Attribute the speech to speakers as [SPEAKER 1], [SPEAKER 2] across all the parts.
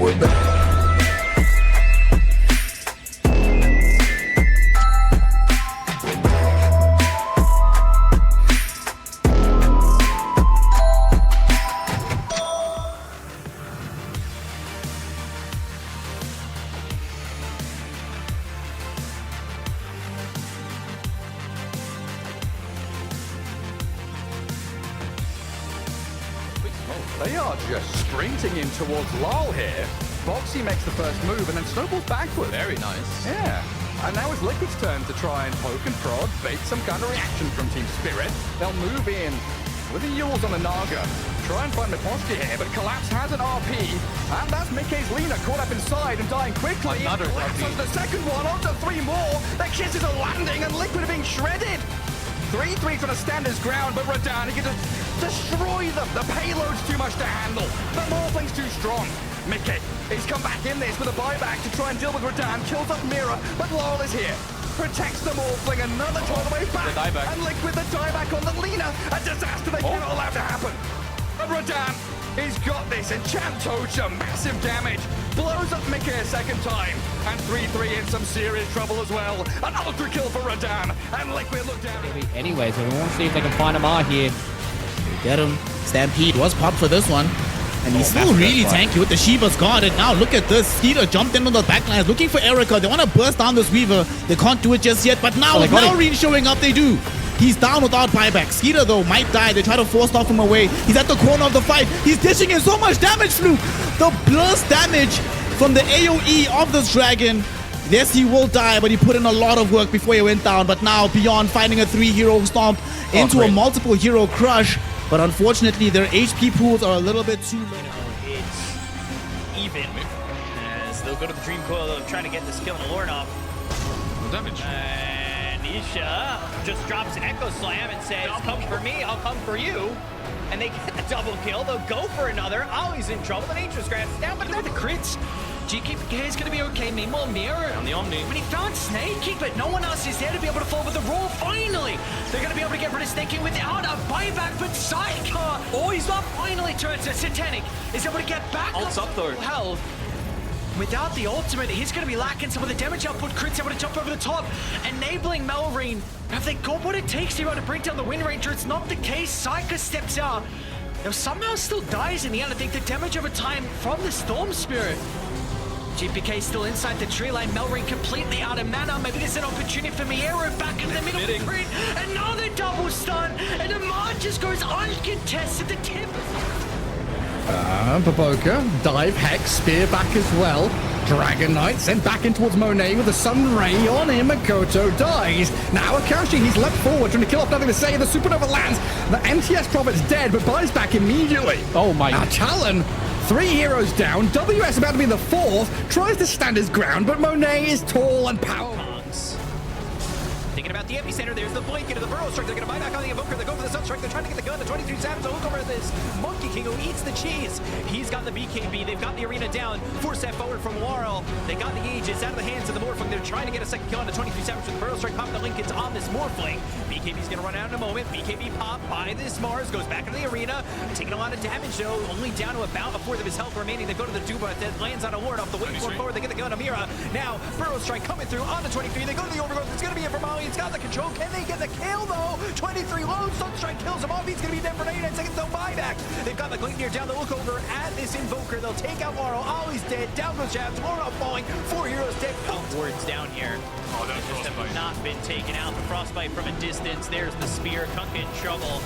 [SPEAKER 1] we're back.
[SPEAKER 2] They are just sprinting in towards Lal here. Boxy makes the first move and then snowballs backward.
[SPEAKER 3] Very nice.
[SPEAKER 2] Yeah. And now it's Liquid's turn to try and poke and prod, bait some kind of reaction from Team Spirit. They'll move in with the Yules on the Naga. Try and find Mikoski here, but Collapse has an RP. And that's Mickey's Lena caught up inside and dying quickly.
[SPEAKER 3] Another
[SPEAKER 2] Collapse
[SPEAKER 3] RP.
[SPEAKER 2] on the second one, onto 3 more. The kisses are landing and Liquid are being shredded. 3-3 trying to stand his ground, but Radan, he can just destroy them. The payload's too much to handle. The Morphling's too strong. Mickey, he's come back in this with a buyback to try and deal with Radan. Kills up Mira, but Lal is here. Protects the Morphling, another all the way back.
[SPEAKER 3] The dieback.
[SPEAKER 2] And Liquid the dieback on the Lena. A disaster they cannot allow to happen. And Radan, he's got this. Enchant Tocha, massive damage. Blows up Mickey a second time. And 3-3 in some serious trouble as well. An ultra kill for Radan. And Liquid look down.
[SPEAKER 4] Anyway, so we want to see if they can find Amar here.
[SPEAKER 5] Get him. Stampede was popped for this one. And he's still really tanky with the Shiva's guard. And now look at this. Skeeter jumped in on the backlines looking for Erica. They want to burst down this Weaver. They can't do it just yet. But now with Malrine showing up, they do. He's down without buyback. Skeeter, though, might die. They try to force off him away. He's at the corner of the fight. He's dishing in so much damage, Fluke. The burst damage from the AoE of this dragon. Yes, he will die, but he put in a lot of work before he went down. But now, beyond finding a 3-hero stomp into a multiple hero crush. But unfortunately, their HP pools are a little bit too low.
[SPEAKER 6] It's even as they'll go to the Dream Coil. They'll try to get this kill on Lord off.
[SPEAKER 3] No damage.
[SPEAKER 6] And Isha just drops an Echo Slam and says, "Come for me, I'll come for you." And they get the double kill. They'll go for another. Ollie's in trouble. The Nature Scratch down, but
[SPEAKER 7] With the crits, GKPK is going to be okay. Meanwhile, Mirror.
[SPEAKER 3] On the Omni.
[SPEAKER 7] When he found Snakey, but no one else is there to be able to fall with the roll. Finally, they're going to be able to get rid of Snakey without a buyback. But Psycho, oh, he's not finally turns to Satanic. Is able to get back
[SPEAKER 3] Ult's up though.
[SPEAKER 7] Health. Without the ultimate, he's going to be lacking some of the damage output. Crit's able to jump over the top, enabling Malrine. Have they got what it takes here to bring down the Wind Ranger? It's not the case. Psycho steps out. Now somehow still dies in the end. I think the damage over time from the Storm Spirit. GPK still inside the tree line. Malrine completely out of mana. Maybe there's an opportunity for Miero back in the middle of the crit. Another double stun. And Amar just goes uncontested. The tip.
[SPEAKER 8] Baboka, dive, Hex, spear back as well. Dragon Knight sent back in towards Monet with a Sun Ray on him. Makoto dies. Now Akashi, he's leapt forward, trying to kill off nothing to say. The Supernova lands. The MTS Prophet's dead, but buys back immediately.
[SPEAKER 4] Oh my.
[SPEAKER 8] Now Talon, 3 heroes down. WS about to be the 4th. Tries to stand his ground, but Monet is tall and powerful.
[SPEAKER 6] thinking about the epicenter. There's the blink into the Burrow Strike. They're going to buy back on the Evoker. They go for the Sunstrike. They're trying to get the gun. The 23 Savage. Look over at this Monkey King who eats the cheese. He's got the BKB. They've got the arena down. Force that forward from Warl. They got the gauge. It's out of the hands of the Morphling. They're trying to get a second kill on the 23 Savage with the Burrow Strike. Pop the Lincolns on this Morphling. BKB's going to run out in a moment. BKB pop by this Mars. Goes back into the arena. Taking a lot of damage though. Only down to about a fourth of his health remaining. They go to the Duba that lands on a ward off the wave forward. They get the gun on Mira. Now Burrow Strike coming through on the 23. They go to the Overgrowth. It's going to be it for Molly. It's got the control. Can they get the kill though? 23 low. Sunstrike kills him off. He's going to be dead for 99 seconds. They'll buy back. They've got the Gleipnir down to look over at this Invoker. They'll take out Laurel. Ollie's dead. Down goes Jabs. Laurel falling. 4 heroes dead. Wards down here.
[SPEAKER 3] Oh, that's
[SPEAKER 6] Just have
[SPEAKER 3] Frostbite.
[SPEAKER 6] not been taken out. The Frostbite from a distance. There's the spear. Kunk in trouble.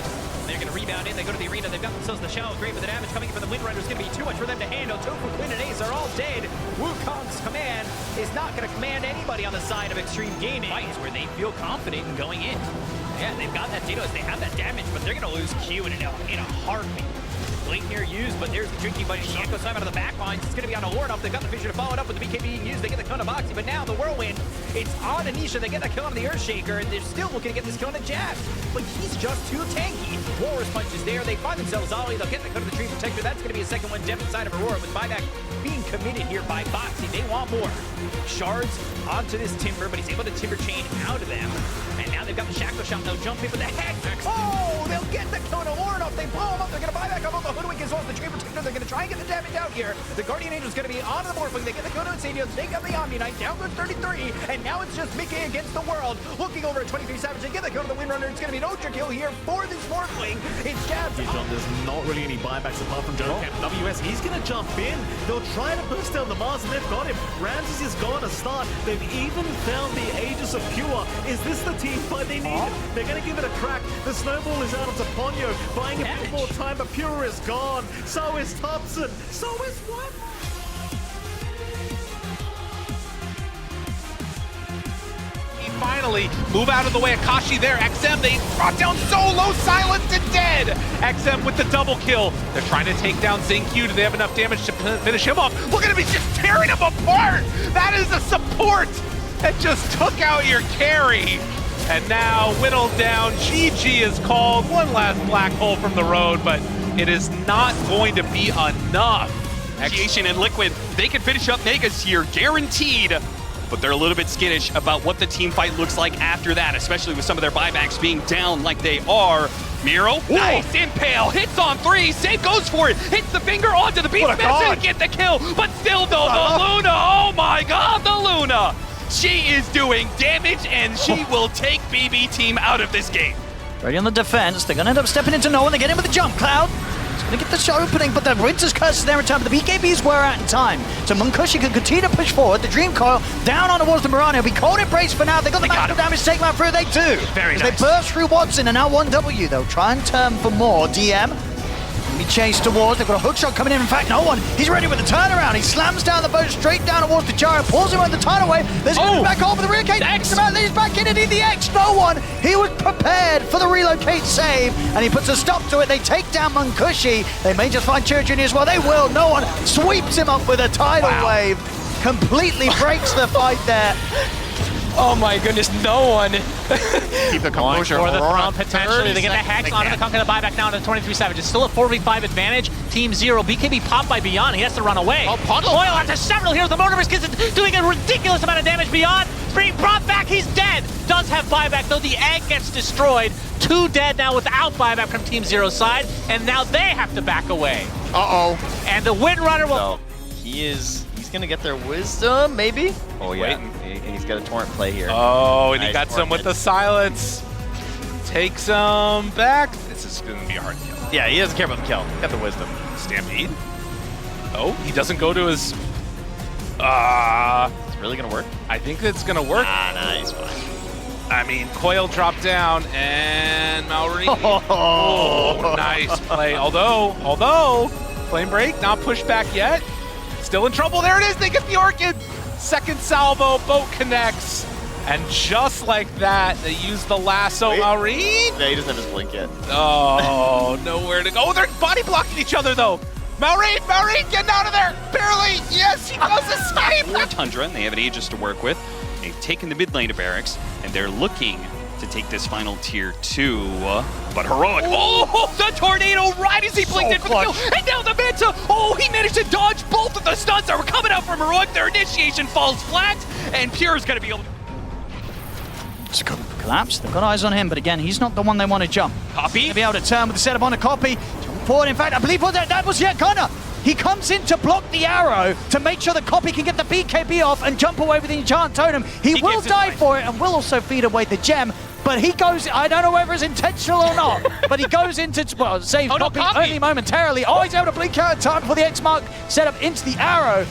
[SPEAKER 6] They're going to rebound in. They go to the arena. They've got themselves the Shallow Grave, but the damage coming in from the Windrider is going to be too much for them to handle. Tofu, Quinn, and Ace are all dead. Wukong's command is not going to command anybody on the side of Extreme Gaming. Fights where they feel confident in going in. Yeah, they've got that Dados. They have that damage, but they're going to lose Q in a heartbeat. Gleipnir used, but there's the Drinking Buddy. The Echo Slam out of the back lines. It's going to be on a ward up. They've got the Vision to follow it up with the BKB being used. They get the Konoboxy, but now the Whirlwind. It's on Anisha. They get that kill on the Earthshaker, and they're still looking to get this kill on the Jabs. But he's just too tanky. Walrus Punch is there. They find themselves Ollie. They'll get the cut of the Tree Protector. That's going to be a second one depth inside of Aurora with buyback being committed here by Boxy. They want more. Shards onto this Timber, but he's able to Timber chain out of them. And now they've got the Shackle Shot. They'll jump in with the Hex. Oh, they'll get the Kono Warren off. They blow him up. They're going to buy back on both the Hoodwink as well as the Tree Protector. They're going to try try and get the damage out here. The Guardian Angel's going to be on the Morphling. They get the Kodo Incendio, take out the Omni Knight, down goes 33, and now it's just Mickey against the world. Looking over at 23 Savage, they get the Kodo the Windrunner. It's going to be an Ultra kill here for this Morphling. It's jabs.
[SPEAKER 1] There's not really any buybacks apart from Decuple. WS, he's going to jump in. They'll try to burst down the Mars, and they've got him. Ramses is going to start. They've even found the Aegis of Pure. Is this the team fight they need? They're going to give it a crack. The snowball is out onto Ponyo, buying a bit more time, but Pure is gone. So is Thompson. So is what?
[SPEAKER 3] Finally move out of the way. Akashi there. XM, they brought down Solo, silenced and dead. XM with the double kill. They're trying to take down Xingqiu. Do they have enough damage to finish him off? Look at him, he's just tearing him apart. That is a support that just took out your carry. And now whittled down. GG is called. One last black hole from the road, but it is not going to be enough.
[SPEAKER 9] Axiation and Liquid, they can finish up Negas here, guaranteed. But they're a little bit skittish about what the team fight looks like after that, especially with some of their buybacks being down like they are. Miro, nice impale, hits on 3, Save goes for it, hits the finger onto the beast, to get the kill, but still though, the Luna, oh my god, the Luna! She is doing damage and she will take BB team out of this game.
[SPEAKER 10] Ready on the defense, they're gonna end up stepping into no one, they get in with the jump cloud. It's gonna get the shot opening, but the Winter's Curse is there in time, but the BKBs were out in time. So Munkushi can continue to push forward, the Dream Coil down on towards the Mirana, it'll be cold embrace for now, they got the maximum damage taken out through, they do.
[SPEAKER 9] Very nice.
[SPEAKER 10] They burst through Watson and now 1W, they'll try and turn for more. DM, be chased towards, they've got a hook shot coming in fact no one, he's ready with the turnaround, he slams down the boat straight down towards the gyro, pulls him on the tidal wave, there's going to be back over the relocate, X amount, he's back in it, the X, no one, he was prepared for the relocate save, and he puts a stop to it, they take down Munkushi, they may just find Chiro Jr. as well, they will, no one, sweeps him up with a tidal wave, completely breaks the fight there.
[SPEAKER 9] Oh my goodness, no one.
[SPEAKER 1] Keep the composure.
[SPEAKER 6] For the throne, potentially. They get the Hex onto the Conquer the buyback now to 23 Savage. It's still a 4v5 advantage. Team 0. BKB popped by Beyond. He has to run away. Oil onto several here. The Motorist gets it, doing a ridiculous amount of damage. Beyond being brought back. He's dead. Does have buyback, though the egg gets destroyed. 2 dead now without buyback from Team 0's side. And now they have to back away. And the Windrunner will...
[SPEAKER 11] He's gonna get their wisdom, maybe? Oh yeah, and he's got a torrent play here.
[SPEAKER 3] Oh, and he got some with the silence. Takes him back. This is gonna be a hard kill.
[SPEAKER 11] Yeah, he doesn't care about the kill. Got the wisdom.
[SPEAKER 3] Stampede. Oh, he doesn't go to his...
[SPEAKER 11] It's really gonna work?
[SPEAKER 3] I think it's gonna work.
[SPEAKER 11] Nah, he's fine.
[SPEAKER 3] I mean, Coil dropped down, and Mallory. Oh, nice play. Although, Flame Break not pushed back yet. Still in trouble. There it is. They get the Orchid. Second salvo. Boat connects. And just like that, they use the lasso. Maureen?
[SPEAKER 11] Yeah, he doesn't have his blink yet.
[SPEAKER 3] Oh, nowhere to go. Oh, they're body blocking each other, though. Maureen, getting out of there. Barely. Yes, he does escape.
[SPEAKER 9] Tundra, and they have an Aegis to work with. They've taken the mid lane to Barracks, and they're looking to take this final tier 2, but heroic. Oh, the tornado right as he blinked in for the kill, and now the Manta. Oh, he managed to dodge both of the stuns that were coming out from heroic. Their initiation falls flat, and Pure is going to be able to
[SPEAKER 10] collapse. They've got eyes on him, but again, he's not the one they want to jump.
[SPEAKER 9] Copy.
[SPEAKER 10] To be able to turn with the setup on a copy. Jump forward. In fact, I believe that was Gunnar. He comes in to block the arrow to make sure the copy can get the BKB off and jump away with the enchant totem. He will die for it and will also feed away the gem. But he goes, I don't know whether it's intentional or not, but he goes into, well, save copy only momentarily. Oh, he's able to blink out in time for the X mark set up into the arrow.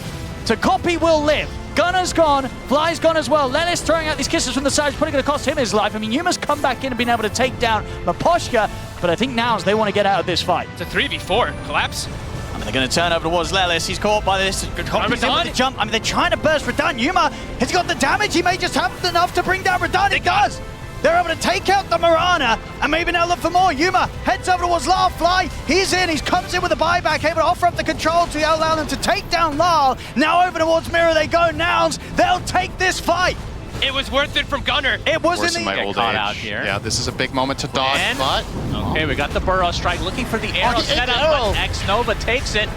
[SPEAKER 10] So copy will live. Gunnar's gone, Fly's gone as well. Lelis throwing out these kisses from the side, putting it to cost him his life. I mean, Yuma's come back in and been able to take down Maposhka, but I think now they want to get out of this fight.
[SPEAKER 9] It's a 3v4. Collapse.
[SPEAKER 10] I mean, they're going to turn over towards Lelis. He's caught by this. Copy's in with the jump. I mean, they're trying to burst Radahn. Yuma has got the damage. He may just have enough to bring down Radahn. It does. They're able to take out the Mirana and maybe now look for more. Yuma heads over towards Lyle. Fly, he's in. He comes in with a buyback, able to offer up the control to allow them to take down Lyle. Now over towards Mirror they go. Nouns, they'll take this fight.
[SPEAKER 9] It was worth it from Gunnar.
[SPEAKER 10] It was in the
[SPEAKER 6] get caught out here.
[SPEAKER 1] Yeah, this is a big moment to dodge, but...
[SPEAKER 6] Okay, we got the Burrow strike, looking for the arrow set up, but X Nova takes it.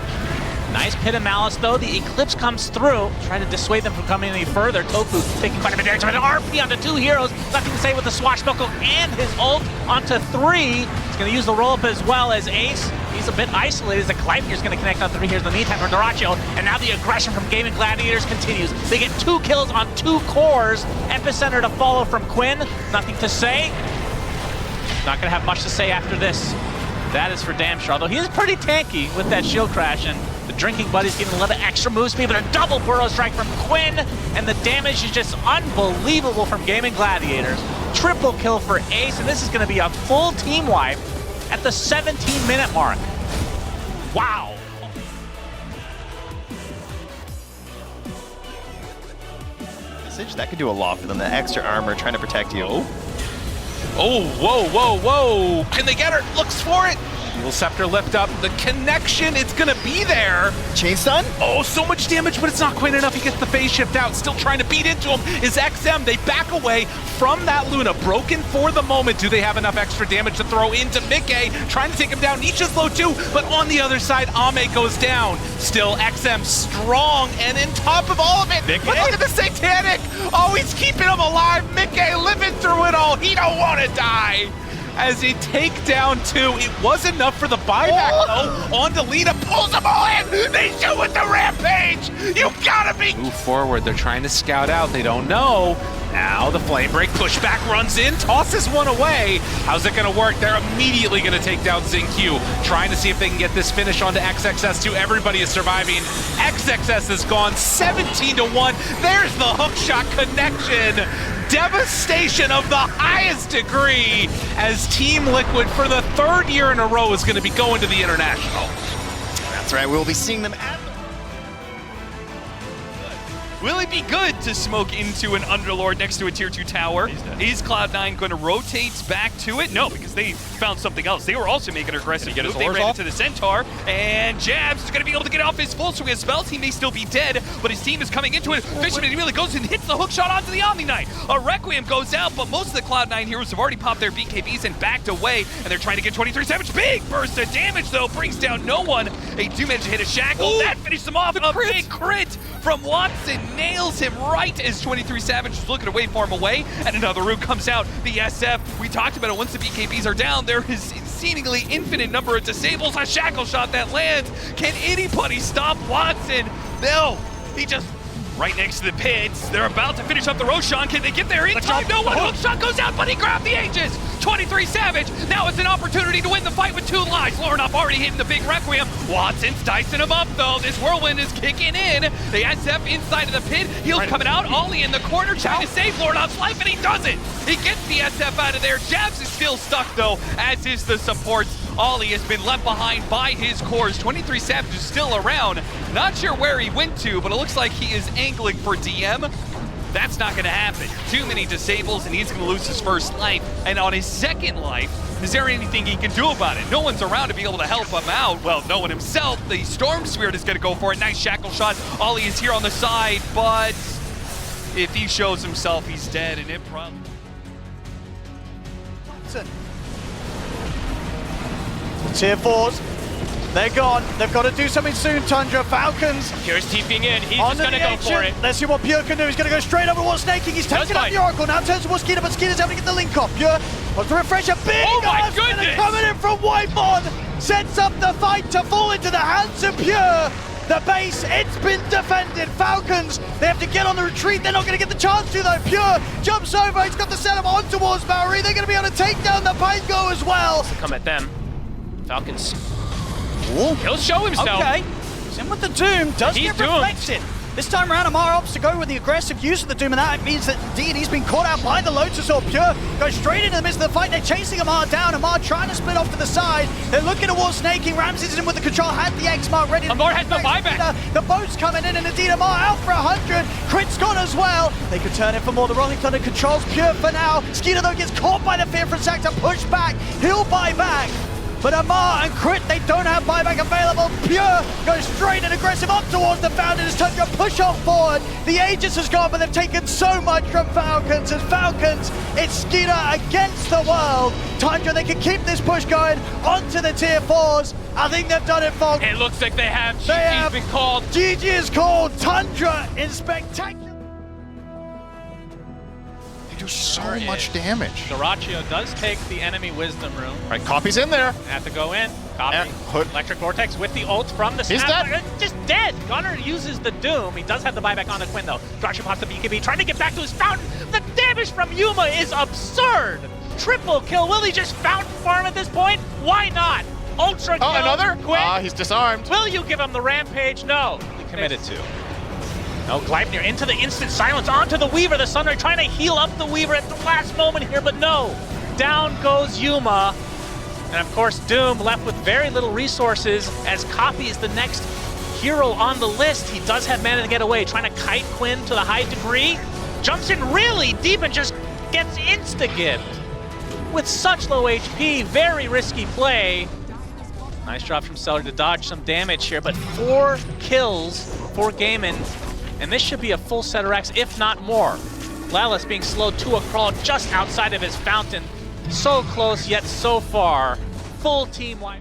[SPEAKER 12] Nice pit of malice though. The Eclipse comes through, trying to dissuade them from coming any further. Tofu taking quite a bit of damage. An RP onto 2 heroes. Nothing to say with the swashbuckle and his ult onto 3. He's going to use the roll up as well as Ace. He's a bit isolated. The Gleipnir's going to connect on 3 heroes in the meantime for Dyrachyo. And now the aggression from Gaming Gladiators continues. They get 2 kills on 2 cores. Epicenter to follow from Quinn. Nothing to say. Not going to have much to say after this. That is for damn sure. Although he is pretty tanky with that shield crash, and the drinking buddy's getting a little bit extra move speed, but a double burrow strike from Quinn, and the damage is just unbelievable from Gaming Gladiators. Triple kill for Ace, and this is going to be a full team wipe at the 17-minute mark. Wow.
[SPEAKER 11] That could do a lot for them. The extra armor trying to protect you.
[SPEAKER 3] Oh, whoa, whoa, whoa. Can they get her? Looks for it. Evil Scepter lift up. The connection, it's going to be there.
[SPEAKER 11] Chain stun?
[SPEAKER 3] Oh, so much damage, but it's not quite enough. He gets the phase shift out. Still trying to beat into him is XM. They back away from that Luna. Broken for the moment. Do they have enough extra damage to throw into Mickey? Trying to take him down. Nisha's low too, but on the other side, Ame goes down. Still XM strong and in top of all of it. Mickey. But look at the Satanic. Oh, he's keeping him alive. Mickey living through it all. He don't want to die. As he take down 2, it was enough for the buyback though. On to Lita, pulls them all in. They shoot with the rampage. You gotta be. Move forward. They're trying to scout out. They don't know. Now the flame break pushback runs in, tosses one away. How's it gonna work? They're immediately gonna take down XinQ, trying to see if they can get this finish onto XXS2. Everybody is surviving. XXS is gone 17-1. There's the hookshot connection. Devastation of the highest degree as Team Liquid for the 3rd year in a row is going to be going to the International.
[SPEAKER 11] That's right, we'll be seeing them at the... Will it be good to smoke into an Underlord next to a tier 2 tower? Is Cloud9 going to rotate back to it? No, because they found something else. They were also making an aggressive move. They ran into the Centaur, and Jabs is going to be able to get off his full swing of spells. He may still be dead, but his team is coming into it. Fisherman really goes and hits the hook shot onto the Omni Knight. A Requiem goes out, but most of the Cloud9 heroes have already popped their BKBs and backed away, and they're trying to get 23 damage. Big burst of damage, though, brings down no one. They do manage to hit a shackle.
[SPEAKER 3] Ooh,
[SPEAKER 11] that finishes them off. A big crit from Watson nails him right as 23 Savage is looking to waveform away, and another root comes out. The SF, we talked about it, once the BKBs are down, there is seemingly infinite number of disables. A shackle shot that lands. Can anybody stop Watson? No, he just right next to the pits. They're about to finish up the Roshan. Can they get there in time? No one. Hook shot goes out, but he grabbed the Aegis. 23 Savage. Now it's an opportunity to win the fight with 2 lives. Lorinov already hitting the big Requiem. Watson's dicing him up, though. This whirlwind is kicking in. The SF inside of the pit. Heels coming out. Ollie in the corner trying to save Lorinov's life, and he doesn't. He gets the SF out of there. Jabs is still stuck, though, as is the supports. Ollie has been left behind by his cores. 23 Savage is still around. Not sure where he went to, but it looks like he is angling for DM. That's not going to happen. Too many disables, and he's going to lose his first life. And on his second life, is there anything he can do about it? No one's around to be able to help him out. Well, no one himself. The Storm Spirit is going to go for it. Nice shackle shot. Ollie is here on the side, but if he shows himself, he's dead, and it probably...
[SPEAKER 10] Tier 4s, they're gone. They've got to do something soon, Tundra. Falcons.
[SPEAKER 6] Pure's TPing in. He's just going to go for it.
[SPEAKER 10] Let's see what Pure can do. He's going to go straight over what's snaking. He's taking out the Oracle. Now turns towards Skeeter, but Skeeter's able to get the link off. Pure wants to refresh a big coming in from Whitemon. Sets up the fight to fall into the hands of Pure. The base, it's been defended. Falcons, they have to get on the retreat. They're not going to get the chance to, though. Pure jumps over. He's got the setup on towards Maori. They're going to be able to take down the Pango as well.
[SPEAKER 6] To come at them. Falcons. Ooh. He'll show himself.
[SPEAKER 10] Okay. He's in with the Doom. Does get reflected. This time around, Amar opts to go with the aggressive use of the Doom, and that means that indeed he's been caught out by the Lotus Orb. Pure goes straight into the midst of the fight. They're chasing Amar down. Amar trying to split off to the side. They're looking towards snaking. Ramses is in with the control, had the X-Mark ready.
[SPEAKER 6] Amar has no buyback.
[SPEAKER 10] The boat's coming in, and indeed Amar out for 100. Crit's gone as well. They could turn in for more. The Rolling Thunder controls Pure for now. Skeeter, though, gets caught by the fear from Sack to push back. He'll buy back. But Amar and Crit, they don't have buyback available. Pure goes straight and aggressive up towards the Fountain. Tundra push off forward. The Aegis has gone, but they've taken so much from Falcons. As Falcons, it's Skeeter against the world. Tundra, they can keep this push going onto the tier 4s. I think they've done it, folks.
[SPEAKER 11] It looks like they have. GG's been called.
[SPEAKER 10] GG is called. Tundra is spectacular.
[SPEAKER 13] Do so much damage.
[SPEAKER 12] Doraccio does take the enemy wisdom room.
[SPEAKER 13] Right, Copy's in there.
[SPEAKER 12] Have to go in. Copy.
[SPEAKER 13] Hood.
[SPEAKER 12] Electric Vortex with the ult from the
[SPEAKER 13] He's
[SPEAKER 12] snap.
[SPEAKER 13] dead.
[SPEAKER 12] Just dead. Gunnar uses the Doom. He does have the buyback on the Quinn though. Doraccio pops the BKB, trying to get back to his fountain. The damage from Yuma is absurd. Triple kill. Will he just fountain farm at this point? Why not? Ultra kill.
[SPEAKER 13] Oh, another?
[SPEAKER 12] Quinn.
[SPEAKER 13] He's disarmed.
[SPEAKER 12] Will you give him the rampage? No. He committed to. No, Gleipnir into the instant silence, onto the Weaver. The Sunray trying to heal up the Weaver at the last moment here, but no. Down goes Yuma. And of course, Doom left with very little resources as Copy is the next hero on the list. He does have mana to get away, trying to kite Quinn to the high degree. Jumps in really deep and just gets insta-gibbed. With such low HP, very risky play. Nice drop from Sillard to dodge some damage here, but 4 kills for Gaiman. And this should be a full set of racks, if not more. Lalas being slowed to a crawl just outside of his fountain. So close, yet so far. Full team wipe.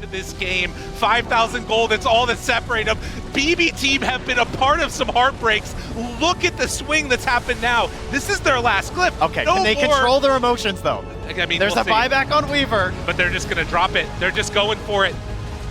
[SPEAKER 3] To this game, 5,000 gold, it's all that separate them. BB team have been a part of some heartbreaks. Look at the swing that's happened now. This is their last clip.
[SPEAKER 13] Okay,
[SPEAKER 3] no
[SPEAKER 13] can they
[SPEAKER 3] more.
[SPEAKER 13] control their emotions though?
[SPEAKER 3] I mean,
[SPEAKER 13] There's
[SPEAKER 3] we'll
[SPEAKER 13] a
[SPEAKER 3] see.
[SPEAKER 13] buyback on Weaver.
[SPEAKER 3] But they're just gonna drop it. They're just going for it.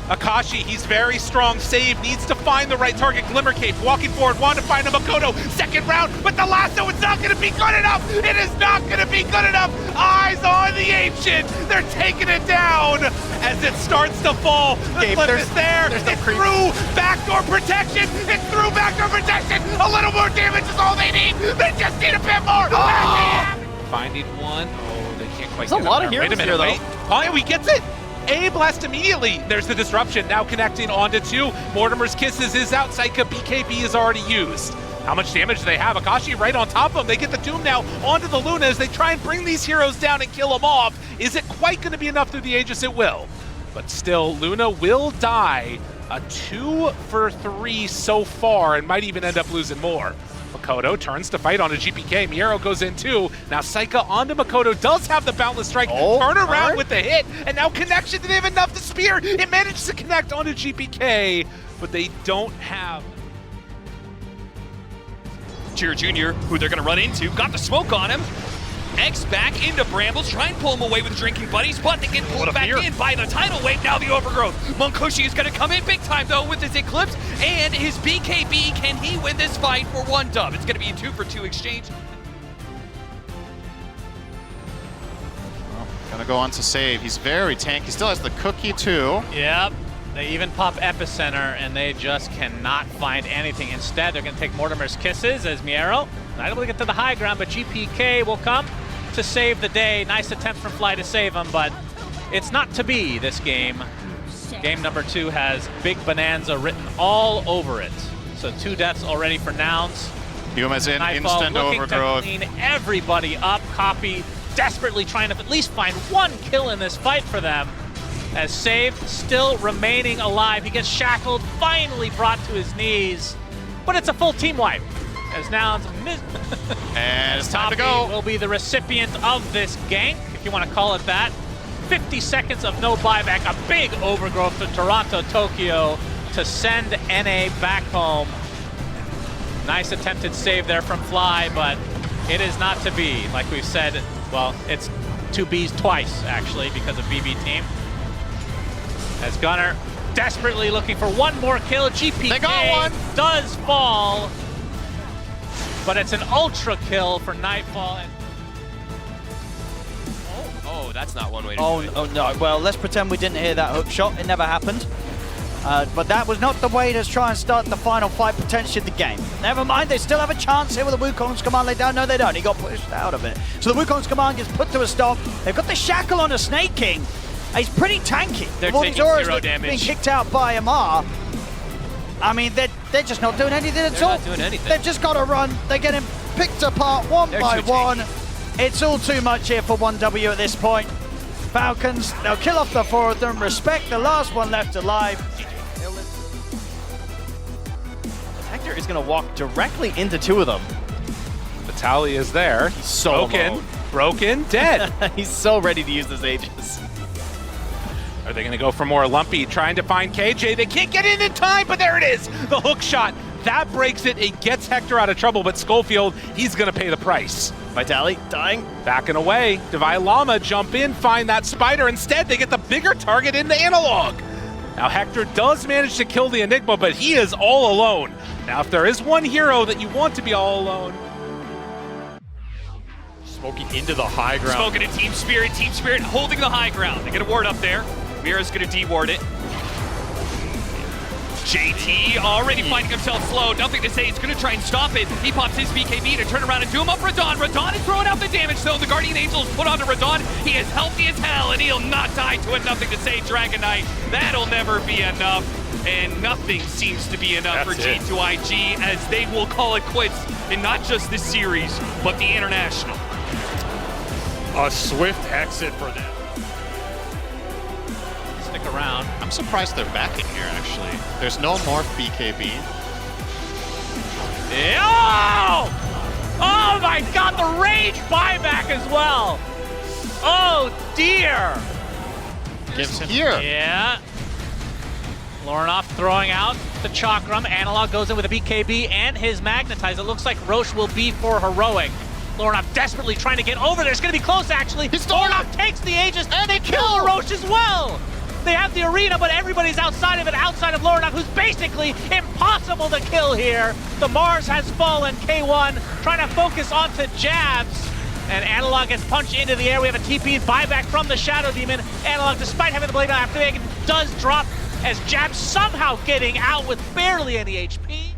[SPEAKER 3] Akashi, he's very strong, save, needs to find the right target. Glimmer Cape walking forward, want to find a Makoto. Second round, but the lasso, it's not going to be good enough. It is not going to be good enough. Eyes on the ancient. They're taking it down as it starts to fall. The
[SPEAKER 13] Gabe,
[SPEAKER 3] clip is there.
[SPEAKER 13] there's no
[SPEAKER 3] It's
[SPEAKER 13] creep.
[SPEAKER 3] through backdoor protection. It's through backdoor protection. A little more damage is all they need. They just need a bit more. Finding one. Oh, they can't quite
[SPEAKER 13] There's
[SPEAKER 3] get
[SPEAKER 13] a lot
[SPEAKER 3] up
[SPEAKER 13] of
[SPEAKER 3] there.
[SPEAKER 13] heroes
[SPEAKER 3] Wait a minute,
[SPEAKER 13] here,
[SPEAKER 3] wait. Oh, yeah, he gets it. A blast immediately. There's the disruption. Now connecting onto 2. Mortimer's Kisses is out. Psycha BKB is already used. How much damage do they have? Akashi right on top of them. They get the Doom now onto the Luna as they try and bring these heroes down and kill them off. Is it quite going to be enough through the Aegis? It will. But still, Luna will die. A 2 for 3 so far and might even end up losing more. Makoto turns to fight on a GPK. Miero goes in too. Now Psycha onto Makoto, does have the Boundless Strike. Turn around with the hit, and now connection. Do they have enough to spear? It manages to connect onto GPK, but they don't have.
[SPEAKER 9] Cheer Jr., who they're going to run into, got the smoke on him. X back into Brambles, try and pull him away with drinking buddies, but they get pulled back in by the tidal wave. Now the overgrowth. Monkoshi is going to come in big time though with his Eclipse and his BKB. Can he win this fight for 1 dub? It's going to be a 2 for 2 exchange.
[SPEAKER 13] Gonna go on to save. He's very tanky. He still has the cookie too.
[SPEAKER 12] Yep. They even pop Epicenter, and they just cannot find anything. Instead, they're going to take Mortimer's Kisses as Miero. Not able to get to the high ground, but GPK will come to save the day. Nice attempt from Fly to save him, but it's not to be this game. Game number 2 has Big Bonanza written all over it. So 2 deaths already for Nouns.
[SPEAKER 13] Yuma's in,
[SPEAKER 12] Nightfall
[SPEAKER 13] instant
[SPEAKER 12] looking
[SPEAKER 13] overgrowth.
[SPEAKER 12] to clean everybody up. Copy desperately trying to at least find 1 kill in this fight for them. As Save still remaining alive. He gets shackled, finally brought to his knees. But it's a full team wipe. As Nouns
[SPEAKER 13] and it's time to
[SPEAKER 12] Copy
[SPEAKER 13] go.
[SPEAKER 12] will be the recipient of this gank, if you want to call it that. 50 seconds of no buyback, a big overgrowth to Toronto, Tokyo to send NA back home. Nice attempted save there from Fly, but it is not to be. Like we've said, well, it's 2 Bs twice, actually, because of BB team. As Gunnar desperately looking for 1 more kill. GPK does fall, but it's an ultra kill for Nightfall. And
[SPEAKER 11] Oh, that's not one way to
[SPEAKER 10] Oh,
[SPEAKER 11] do it.
[SPEAKER 10] oh no, well, let's pretend we didn't hear that hook shot. It never happened. But that was not the way to try and start the final fight potentially in the game. Never mind, they still have a chance here with the Wukong's command laid down. No, they don't. He got pushed out of it. So the Wukong's command gets put to a stop. They've got the shackle on a Snake King. He's pretty tanky.
[SPEAKER 12] They're
[SPEAKER 10] All
[SPEAKER 12] taking
[SPEAKER 10] these auras
[SPEAKER 12] 0
[SPEAKER 10] that
[SPEAKER 12] damage.
[SPEAKER 10] being kicked out by Amar. I mean, they're just not doing anything at all.
[SPEAKER 11] Not doing anything.
[SPEAKER 10] They've just got to run. They're getting picked apart one
[SPEAKER 11] They're
[SPEAKER 10] by
[SPEAKER 11] too
[SPEAKER 10] one.
[SPEAKER 11] tanky.
[SPEAKER 10] It's all too much here for 1W at this point. Falcons, they'll kill off the 4 of them, respect the last one left alive.
[SPEAKER 6] Hector is going to walk directly into 2 of them.
[SPEAKER 3] Vitaly is there. He's
[SPEAKER 6] so
[SPEAKER 3] broken, dead.
[SPEAKER 6] He's so ready to use this Aegis.
[SPEAKER 3] Are they going to go for more Lumpy, trying to find KJ? They can't get in time, but there it is. The hook shot. That breaks it. It gets Hector out of trouble, but Schofield, he's going to pay the price.
[SPEAKER 6] Vitaly dying.
[SPEAKER 3] Backing away. Divine Llama jump in, find that spider. Instead, they get the bigger target in the analog. Now, Hector does manage to kill the Enigma, but he is all alone. Now, if there is one hero that you want to be all alone,
[SPEAKER 1] Smoking into the high ground.
[SPEAKER 9] Smoking a Team Spirit holding the high ground. They get a ward up there. Mira's gonna de-ward it. JT already finding himself slow. Nothing to say. He's gonna try and stop it. He pops his BKB to turn around and do him up Radon. Radon is throwing out the damage zone. The Guardian Angel is put onto Radon. He is healthy as hell, and he'll not die to a nothing to say Dragon Knight. That'll never be enough. And nothing seems to be enough for G2IG, as they will call it quits in not just this series, but the international.
[SPEAKER 1] A swift exit for them.
[SPEAKER 12] Stick around.
[SPEAKER 13] I'm surprised they're back in here, actually. There's no morph BKB.
[SPEAKER 12] Oh! Oh my god, the rage buyback as well. Oh dear.
[SPEAKER 13] Gives him here.
[SPEAKER 12] Yeah. Lornoff throwing out the Chakram. Analog goes in with a BKB and his Magnetize. It looks like Roche will be for heroic. Lornoff desperately trying to get over there. It's going to be close, actually. Lornoff takes the Aegis, and they kill Roche as well. They have the arena, but everybody's outside of it, outside of Lornoff, who's basically impossible to kill here. The Mars has fallen. K1 trying to focus onto jabs. And Analog gets punched into the air. We have a TP buyback from the Shadow Demon. Analog, despite having the blade on after Megan, does drop as jabs somehow getting out with barely any HP.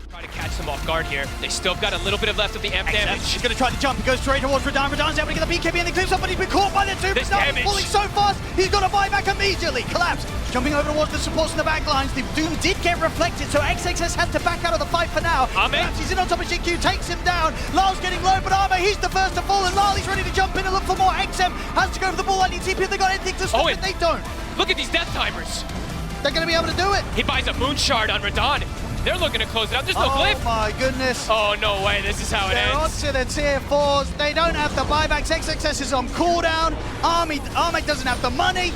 [SPEAKER 6] Try to catch them off guard here. They still got a little bit of left of the F damage.
[SPEAKER 10] He's going to try to jump. He goes straight towards Radon. Radon's able to get the BKB and the clips up, but he's been caught by the 2.
[SPEAKER 6] This
[SPEAKER 10] Radon
[SPEAKER 6] damage.
[SPEAKER 10] falling so fast, he's got to buy back immediately. Collapse. Jumping over towards the supports in the back lines. The Doom did get reflected, so XXS had to back out of the fight for now. Collapse, he's in on top of GQ, takes him down. Lar's getting low, but Armor, he's the first to fall, and Lali's ready to jump in and look for more. XM has to go for the ball lightning TP if they got anything to stop it. They don't.
[SPEAKER 6] Look at these death timers.
[SPEAKER 10] They're going to be able to do it.
[SPEAKER 6] He buys a moon shard on Radon. They're looking to close it out. There's no glyph.
[SPEAKER 10] Oh my goodness.
[SPEAKER 6] Oh, no way. This is how it
[SPEAKER 10] They're
[SPEAKER 6] ends.
[SPEAKER 10] onto the tier 4s. They don't have the buybacks. XXS is on cooldown. Armic doesn't have the money.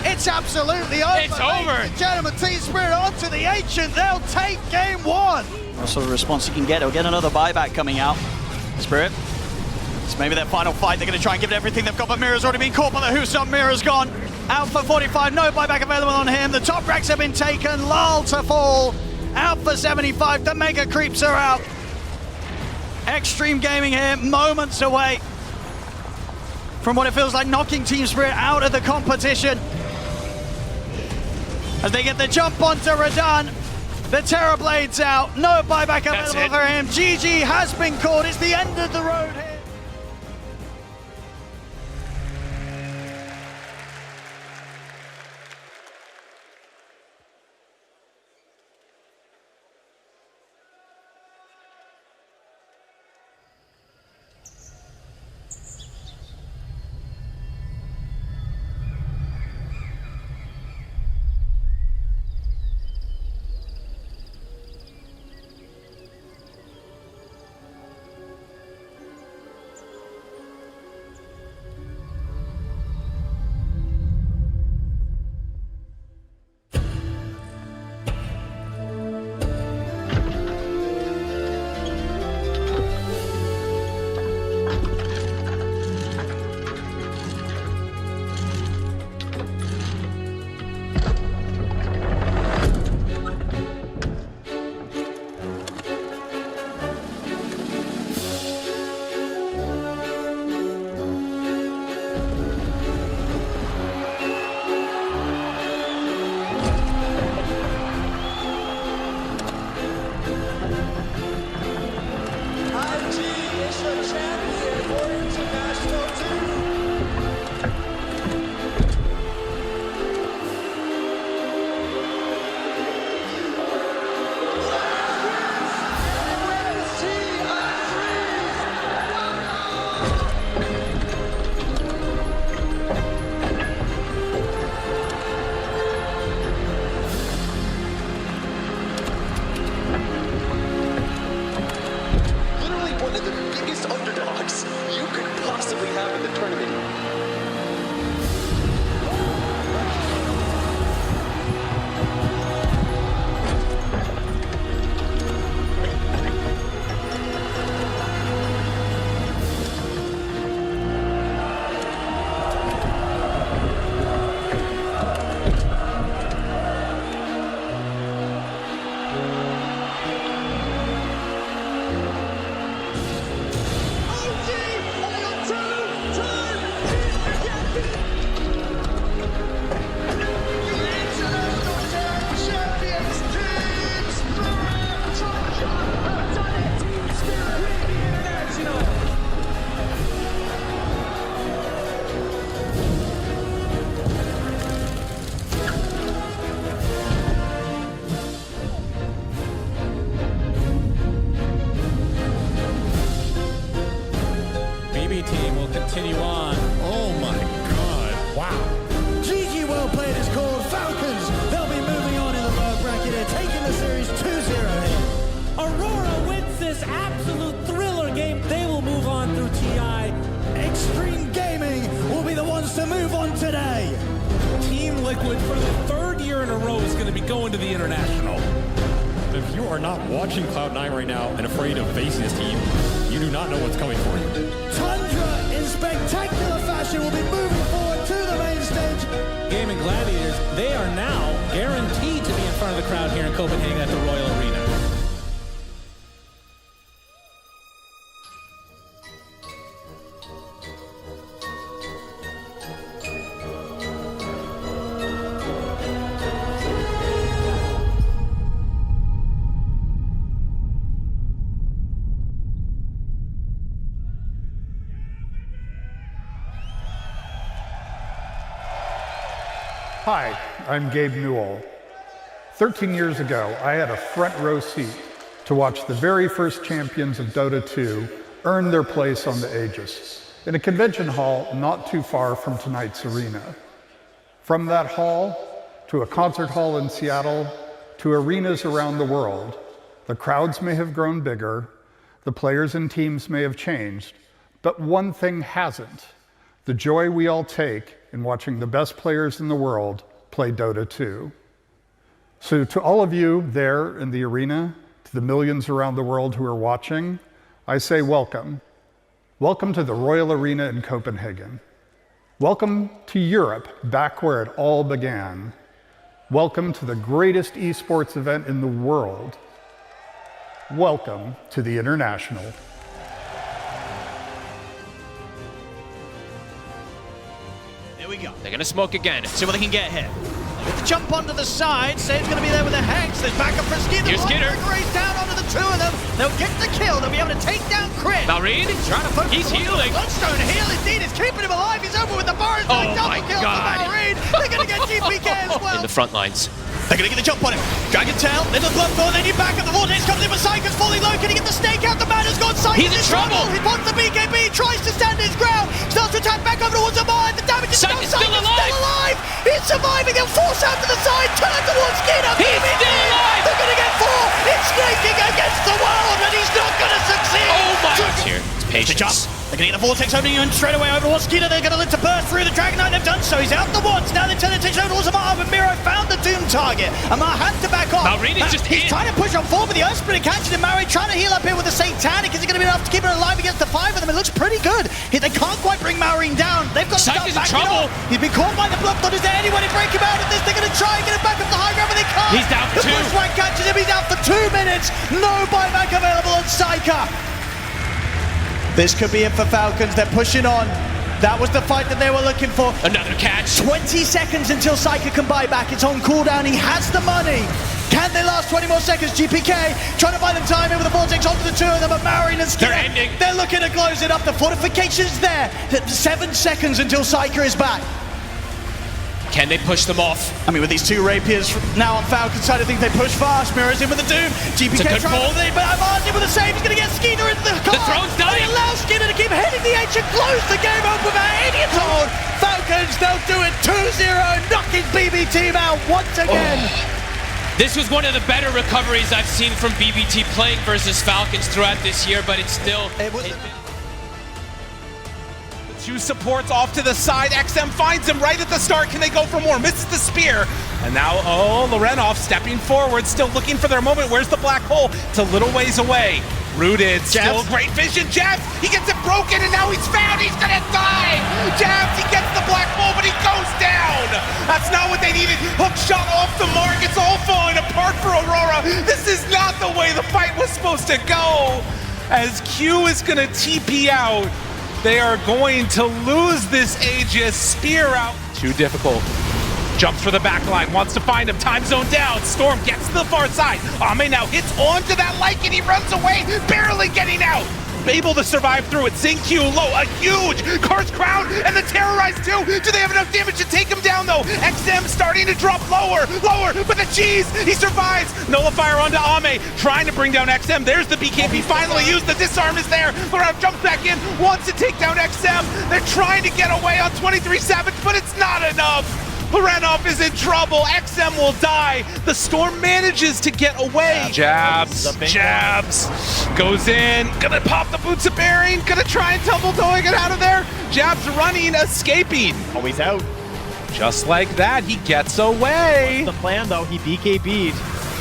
[SPEAKER 10] It's absolutely over.
[SPEAKER 6] It's over.
[SPEAKER 10] Ladies and gentlemen, Team Spirit onto the Ancient. They'll take game 1. What sort of response he can get? He'll get another buyback coming out. Spirit. It's maybe their final fight. They're going to try and give it everything they've got, but Mira's already been caught by the Who's-Up. Mira's gone. Alpha 45, no buyback available on him. The top racks have been taken. Lal to fall. Alpha 75, the Mega Creeps are out. Extreme Gaming here, moments away from what it feels like knocking Team Spirit out of the competition. As they get the jump onto Radon. The Terror Blade's out. No buyback available for him. GG has been called. It's the end of the road here.
[SPEAKER 14] Liquid for the third year in a row is going to be going to the International.
[SPEAKER 15] If you are not watching Cloud9 right now and afraid of facing this team, you do not know what's coming for you.
[SPEAKER 16] Tundra in spectacular fashion will be moving forward to the main stage.
[SPEAKER 14] Gaming Gladiators, they are now guaranteed to be in front of the crowd here in Copenhagen at the Royal Arena.
[SPEAKER 17] Hi, I'm Gabe Newell. 13 years ago, I had a front row seat to watch the very first champions of Dota 2 earn their place on the Aegis in a convention hall not too far from tonight's arena. From that hall to a concert hall in Seattle to arenas around the world, the crowds may have grown bigger, the players and teams may have changed, but one thing hasn't: the joy we all take in watching the best players in the world play Dota 2. So to all of you there in the arena, to the millions around the world who are watching, I say welcome. Welcome to the Royal Arena in Copenhagen. Welcome to Europe, back where it all began. Welcome to the greatest esports event in the world. Welcome to the International.
[SPEAKER 10] There we go.
[SPEAKER 6] They're going to smoke again.
[SPEAKER 10] See what they can get here. With the jump onto the side, Save's going to be there with the Hex. There's backup for Skinner.
[SPEAKER 6] Here's Skinner.
[SPEAKER 10] Race down onto the two of them. They'll get the kill. They'll be able to take down Crit.
[SPEAKER 6] Malrine,
[SPEAKER 10] trying to focus.
[SPEAKER 6] He's healing.
[SPEAKER 10] Bloodstone heal indeed. Is keeping him alive. He's over with the bars.
[SPEAKER 6] Oh
[SPEAKER 10] double
[SPEAKER 6] my
[SPEAKER 10] kill
[SPEAKER 6] God.
[SPEAKER 10] for Malrine. They're going to get GPK as well.
[SPEAKER 6] In the front lines.
[SPEAKER 10] They're going to get the jump on him. Dragon Tail, little Bloodthorn, they need back up. The Vortex comes in, but Psycho's falling low. Can he get the stake out? The man has gone Psycho.
[SPEAKER 6] He's in trouble.
[SPEAKER 10] He wants the BKB, tries to stand his ground, starts to attack back over towards the mine. The damage is done.
[SPEAKER 6] Psycho's still alive.
[SPEAKER 10] He's surviving. He'll force out to the side, turn towards Skinner.
[SPEAKER 6] He's still alive.
[SPEAKER 10] They're going to get four. It's snaking against the world, and he's not going to succeed.
[SPEAKER 6] Oh my. Here, it's patience.
[SPEAKER 10] They're going to get the Vortex opening and straight away over towards Skinner. They're going to let to burst through the Dragon Knight. They've done so. He's out the once. Now they're turning attention over towards Amar, but Miro found the Doom target. Amar had to back off.
[SPEAKER 6] Malrine is just
[SPEAKER 10] He's
[SPEAKER 6] in.
[SPEAKER 10] trying to push on forward, but the Earth Splitter catches him. Maro trying to heal up here with the Satanic. Is it going to be enough to keep him alive against the five of them? It looks pretty good. They can't quite bring Malrine down. They've got to start
[SPEAKER 6] Psycho's in
[SPEAKER 10] backing
[SPEAKER 6] trouble.
[SPEAKER 10] off. He's been caught by the Bloodthorn. Is there anyone to break him out of this? They're going to try and get him back up the high ground, but they can't.
[SPEAKER 6] He's down for
[SPEAKER 10] The
[SPEAKER 6] two.
[SPEAKER 10] Bushwhack catches him. He's out for 2 minutes. No buyback available on Psycho. This could be it for Falcons. They're pushing on. That was the fight that they were looking for.
[SPEAKER 6] Another catch.
[SPEAKER 10] 20 seconds until Psycho can buy back. It's on cooldown. He has the money. Can they last 20 more seconds? GPK trying to buy them time in with the Vortex onto the two of them. But Marion and Skinner,
[SPEAKER 6] They're ending.
[SPEAKER 10] They're looking to close it up. The fortification's there. 7 seconds until Psycho is back.
[SPEAKER 6] Can they push them off?
[SPEAKER 10] I mean, with these two rapiers now on Falcon's side, I think they push fast. Mirror's in with the Doom. GPK
[SPEAKER 6] good
[SPEAKER 10] trying
[SPEAKER 6] pull.
[SPEAKER 10] with it, but Amar's in with the save. He's going to get Skinner into the car.
[SPEAKER 6] The throne's dying.
[SPEAKER 10] He allows Skinner to keep hitting the edge and close the game up without any at all. Falcons, they'll do it 2-0, knocking BB team out once again.
[SPEAKER 6] This was one of the better recoveries I've seen from BBT playing versus Falcons throughout this year, but it's still...
[SPEAKER 3] Two supports off to the side. XM finds him right at the start. Can they go for more? Misses the spear. And now, Lorenov stepping forward, still looking for their moment. Where's the black hole? It's a little ways away. Rooted, still great vision. Jabs, he gets it broken, and now he's found. He's gonna die. Jabs, he gets the black hole, but he goes down. That's not what they needed. Hook shot off the mark. It's all falling apart for Aurora. This is not the way the fight was supposed to go. As Q is gonna TP out, they are going to lose this Aegis. Spear out. Too difficult. Jumps for the back line, wants to find him. Time zone down. Storm gets to the far side. Ame now hits onto that Lycan. He runs away, barely getting out. Able to survive through it. Xingqiu low, a huge Curse Crown, and the Terrorize too. Do they have enough damage to take him down though? XM starting to drop lower, but the cheese, he survives. Nullifier onto Ame, trying to bring down XM. There's the BKB finally used. The disarm is there. Lorenov jumps back in, wants to take down XM. They're trying to get away on 23 Savage, but it's not enough. Lorenov is in trouble. XM will die. The Storm manages to get away. Jabs. Goes in. Gonna pop the boots of bearing. Gonna try and tumble toe and get out of there. Jabs running, escaping.
[SPEAKER 10] Oh, he's out.
[SPEAKER 3] Just like that, he gets away.
[SPEAKER 10] What's the plan, though? He BKB'd.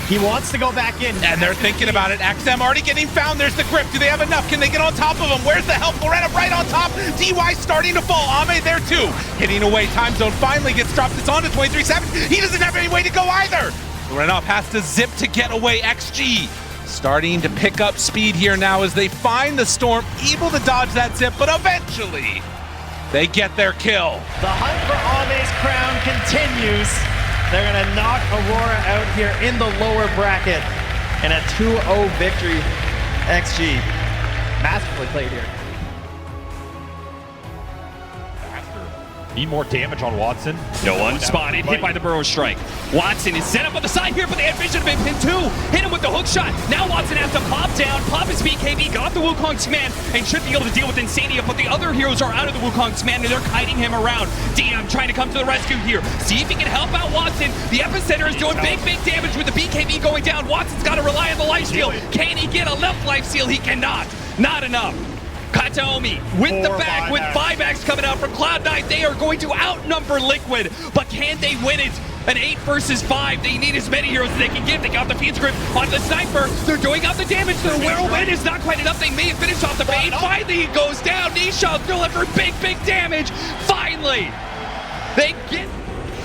[SPEAKER 10] He wants to go back in.
[SPEAKER 3] And they're thinking about it. XM already getting found. There's the grip. Do they have enough? Can they get on top of him? Where's the help? Loretta right on top. DY starting to fall. Ame there too. Hitting away. Time zone finally gets dropped. It's on to 23 Savage. He doesn't have any way to go either. Loretta has to zip to get away. XG starting to pick up speed here now as they find the storm. Able to dodge that zip, but eventually they get their kill.
[SPEAKER 10] The hunt for Ame's crown continues. They're going to knock Aurora out here in the lower bracket. And a 2-0 victory. XG. Masterfully played here.
[SPEAKER 15] Need more damage on Watson.
[SPEAKER 9] No one spotted, hit by the Burrow Strike. Watson is set up on the side here, but the vision have been pinned too. Hit him with the hook shot. Now Watson has to pop down. Pop his BKB, got the Wukong's command, and should be able to deal with Insania, but the other heroes are out of the Wukong's command, and they're kiting him around. DM trying to come to the rescue here. See if he can help out Watson. The epicenter is doing big damage with the BKB going down. Watson's got to rely on the life steal. Can he get a left life steal? He cannot. Not enough. Kataomi with the back, with buybacks coming out from Cloud9. They are going to outnumber Liquid, but can they win it? An 8 versus 5. They need as many heroes as they can give. They got the Fiend's Grip on the Sniper. They're doing out the damage. Their whirlwind is not quite enough. They may have finished off the bait. Finally, it goes down. Nisha delivering big damage. Finally, they get...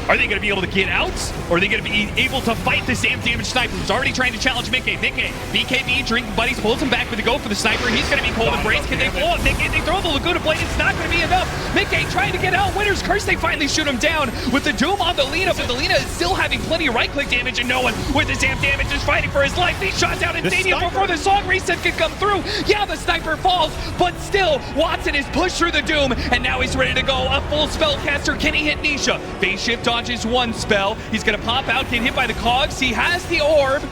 [SPEAKER 9] Are they going to be able to get out? Or are they going to be able to fight the same damage Sniper who's already trying to challenge Mickey? BKB, drinking buddies, pulls him back with a go for the Sniper. He's going to be cold embrace. Can they pull him? They throw the Laguna Blade. It's not going to be enough. Mickey trying to get out. Winner's Curse, they finally shoot him down with the Doom on the Lina, but the Lina is still having plenty of right-click damage, and no one with the damn damage is fighting for his life. He shot down Insania before the song reset can come through. Yeah, the Sniper falls, but still, Watson is pushed through the Doom, and now he's ready to go. A full spellcaster. Can he hit Nisha? Phase shift dodges one spell. He's gonna pop out, get hit by the cogs. He has the orb.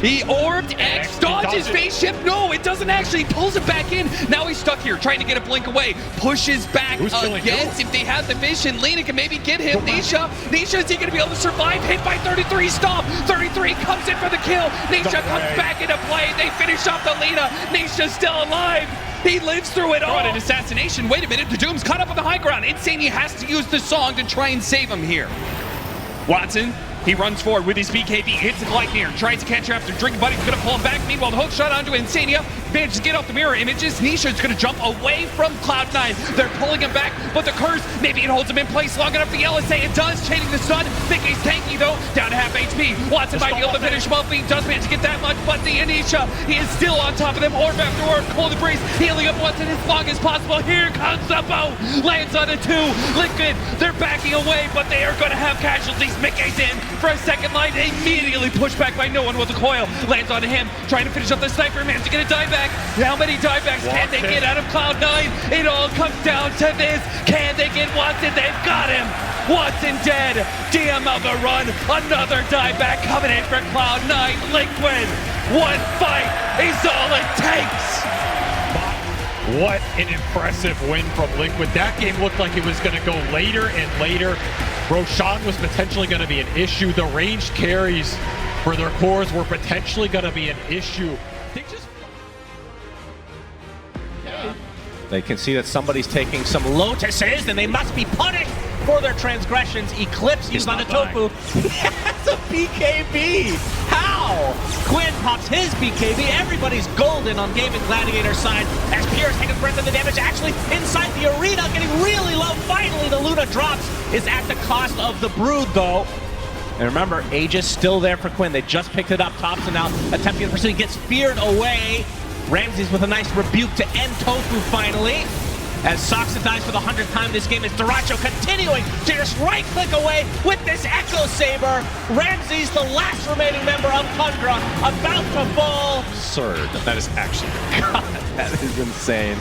[SPEAKER 9] He orbed X, dodges spaceship. No, it doesn't actually. Pulls him back in. Now he's stuck here, trying to get a blink away. Pushes back against. If they have the vision, Lena can maybe get him. Nisha, is he gonna be able to survive? Hit by 33, stop. 33 comes in for the kill. Nisha comes back into play. They finish off the Lena. Nisha's still alive. He lives through it all. An assassination. Wait a minute, the Doom's caught up on the high ground. Insania has to use the song to try and save him here. Watson, he runs forward with his BKB, hits the Gleipnir, tries to catch her after Drinking Buddy's gonna pull him back. Meanwhile, the hook shot onto Insania, manages to get off the mirror images. Nisha's gonna jump away from Cloud9. They're pulling him back, but the curse, maybe it holds him in place long enough. The LSA, it does, chaining the stun. Mickey's tanky though, down to half HP. Watson might be able to finish him up, he does manage to get that much, but the Nisha, he is still on top of them. Orb after orb, cold embrace, healing up Watson as long as possible. Here comes the bow, lands on a 2. Liquid, they're backing away, but they are gonna have casualties. Mickey's in for a second line, immediately pushed back by no one with the coil. Lands onto him, trying to finish up the Sniper, man to get a dieback. How many diebacks can they get out of Cloud9? It all comes down to this. Can they get Watson? They've got him. Watson dead. DM out the run. Another dieback coming in for Cloud9. Liquid. One fight is all it takes.
[SPEAKER 15] What an impressive win from Liquid. That game looked like it was going to go later and later. Roshan was potentially going to be an issue. The ranged carries for their cores were potentially going to be an issue.
[SPEAKER 12] They can see that somebody's taking some lotuses, and they must be punished for their transgressions. Eclipse used on the Tofu. That's a BKB! How? Quinn pops his BKB. Everybody's golden on Gaming Gladiator's side as Pierce taking a breath of the damage. Actually, inside the arena, getting really low. Finally, the Luna drops is at the cost of the Brood, though. And remember, Aegis still there for Quinn. They just picked it up. Thompson now attempting to pursue. He gets feared away. Ramses with a nice rebuke to end Tofu finally. As Soxa dies for the 100th time this game, is Duracho continuing to just right-click away with this Echo Saber. Ramses, the last remaining member of Tundra, about to fall.
[SPEAKER 3] Absurd. That is actually...
[SPEAKER 12] God, that is insane.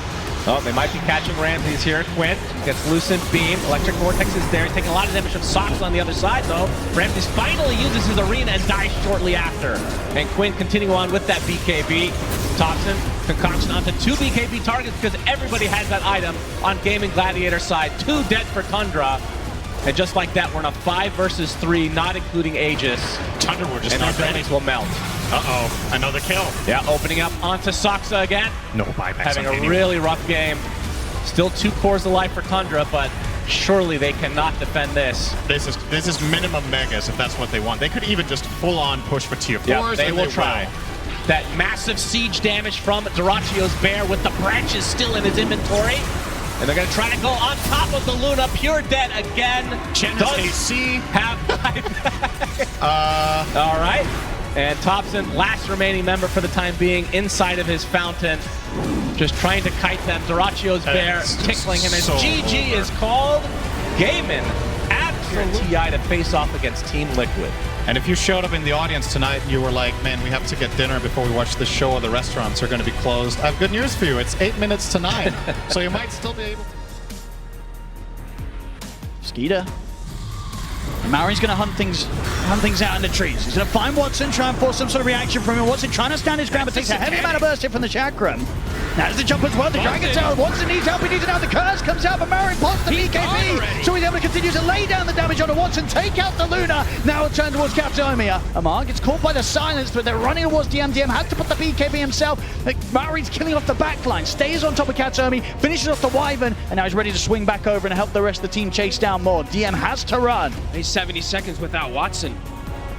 [SPEAKER 12] Oh, they might be catching Ramses here. Quinn gets Lucent Beam. Electric Vortex is there. He's taking a lot of damage from Sox on the other side, though. Ramses finally uses his arena and dies shortly after. And Quinn continuing on with that BKB. Thompson, concoction onto 2 BKB targets because everybody has that item on Gaming Gladiator side. 2 dead for Tundra. And just like that, we're in a 5 versus 3, not including Aegis.
[SPEAKER 15] Tundra were just
[SPEAKER 12] and our bellies will melt.
[SPEAKER 15] Uh-oh, another kill.
[SPEAKER 12] Yeah, opening up onto Soxa again.
[SPEAKER 15] No buybacks.
[SPEAKER 12] Having a really rough game. Still 2 cores of life for Tundra, but Surely they cannot defend this.
[SPEAKER 13] This is minimum megas if that's what they want. They could even just full on push for tier 4s.
[SPEAKER 12] They will try. That massive siege damage from Duracio's bear with the branches still in his inventory. And they're going to try to go on top of the Luna. Pure dead again.
[SPEAKER 13] Does AC
[SPEAKER 12] have buyback? All right. And Thompson, last remaining member for the time being, inside of his fountain. Just trying to kite them. Duracio's bear tickling him. And
[SPEAKER 13] so
[SPEAKER 12] GG is called. Gaiman absolute TI to face off against Team Liquid.
[SPEAKER 13] And if you showed up in the audience tonight and you were like, man, we have to get dinner before we watch the show or the restaurants are going to be closed, I have good news for you. It's 8 minutes to 9. So you might still be able to.
[SPEAKER 10] Skeeter. Maori's going to hunt things out in the trees. He's going to find Watson, try and force some sort of reaction from him. Watson trying to stand his ground, but takes a heavy amount of burst hit from the chakram. Now as the jump as well, the Dragon Tail. Watson needs help, he needs it now. The curse comes out, but Maori pops the BKB. So he's able to continue to lay down the damage onto Watson, take out the Luna. Now it'll turn towards Katomiya. Amar gets caught by the silence, but they're running towards DM. DM has to put the BKB himself. Maori's killing off the backline, stays on top of Katomi, finishes off the Wyvern, and now he's ready to swing back over and help the rest of the team chase down more. DM has to run.
[SPEAKER 11] He's 70 seconds without Watson.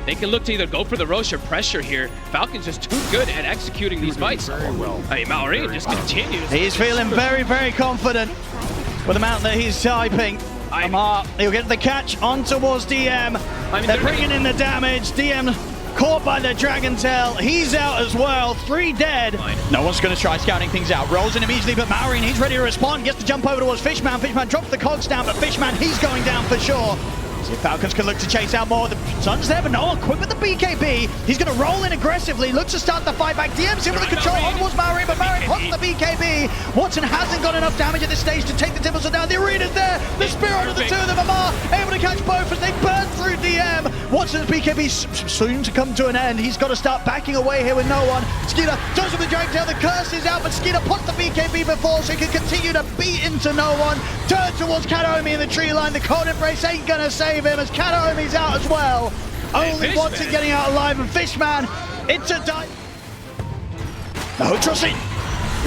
[SPEAKER 11] They can look to either go for the Roche or pressure here. Falcon's just too good at executing these fights. Hey, Maori just continues.
[SPEAKER 10] He's feeling very, very confident with the amount that he's typing. Amar, he'll get the catch on towards DM. They're bringing in the damage. DM caught by the Dragon Tail. He's out as well. 3 dead. No one's going to try scouting things out. Rolls in immediately, but Maori, he's ready to respond. Gets to jump over towards Fishman. Fishman drops the cogs down, but Fishman, he's going down for sure. See if Falcons can look to chase out more. The sun's there, but no one quick with the BKB. He's going to roll in aggressively, looks to start the fight back. DM's in with the control on towards Maori, but Maori pops the BKB. Watson hasn't got enough damage at this stage to take the Timbersaw down. The arena's there. The Spirit of the two of them. Amar able to catch both as they burn through DM. Watson's BKB soon to come to an end. He's got to start backing away here with no one. Skeeter does with the Dragon Tail. The curse is out, but Skeeter puts the BKB before so he can continue to beat into no one. Turn towards Katomi in the tree line. The cold embrace ain't going to save him as Katomi's out as well. Only Watson getting out alive, and Fishman, it's a die. No trusting.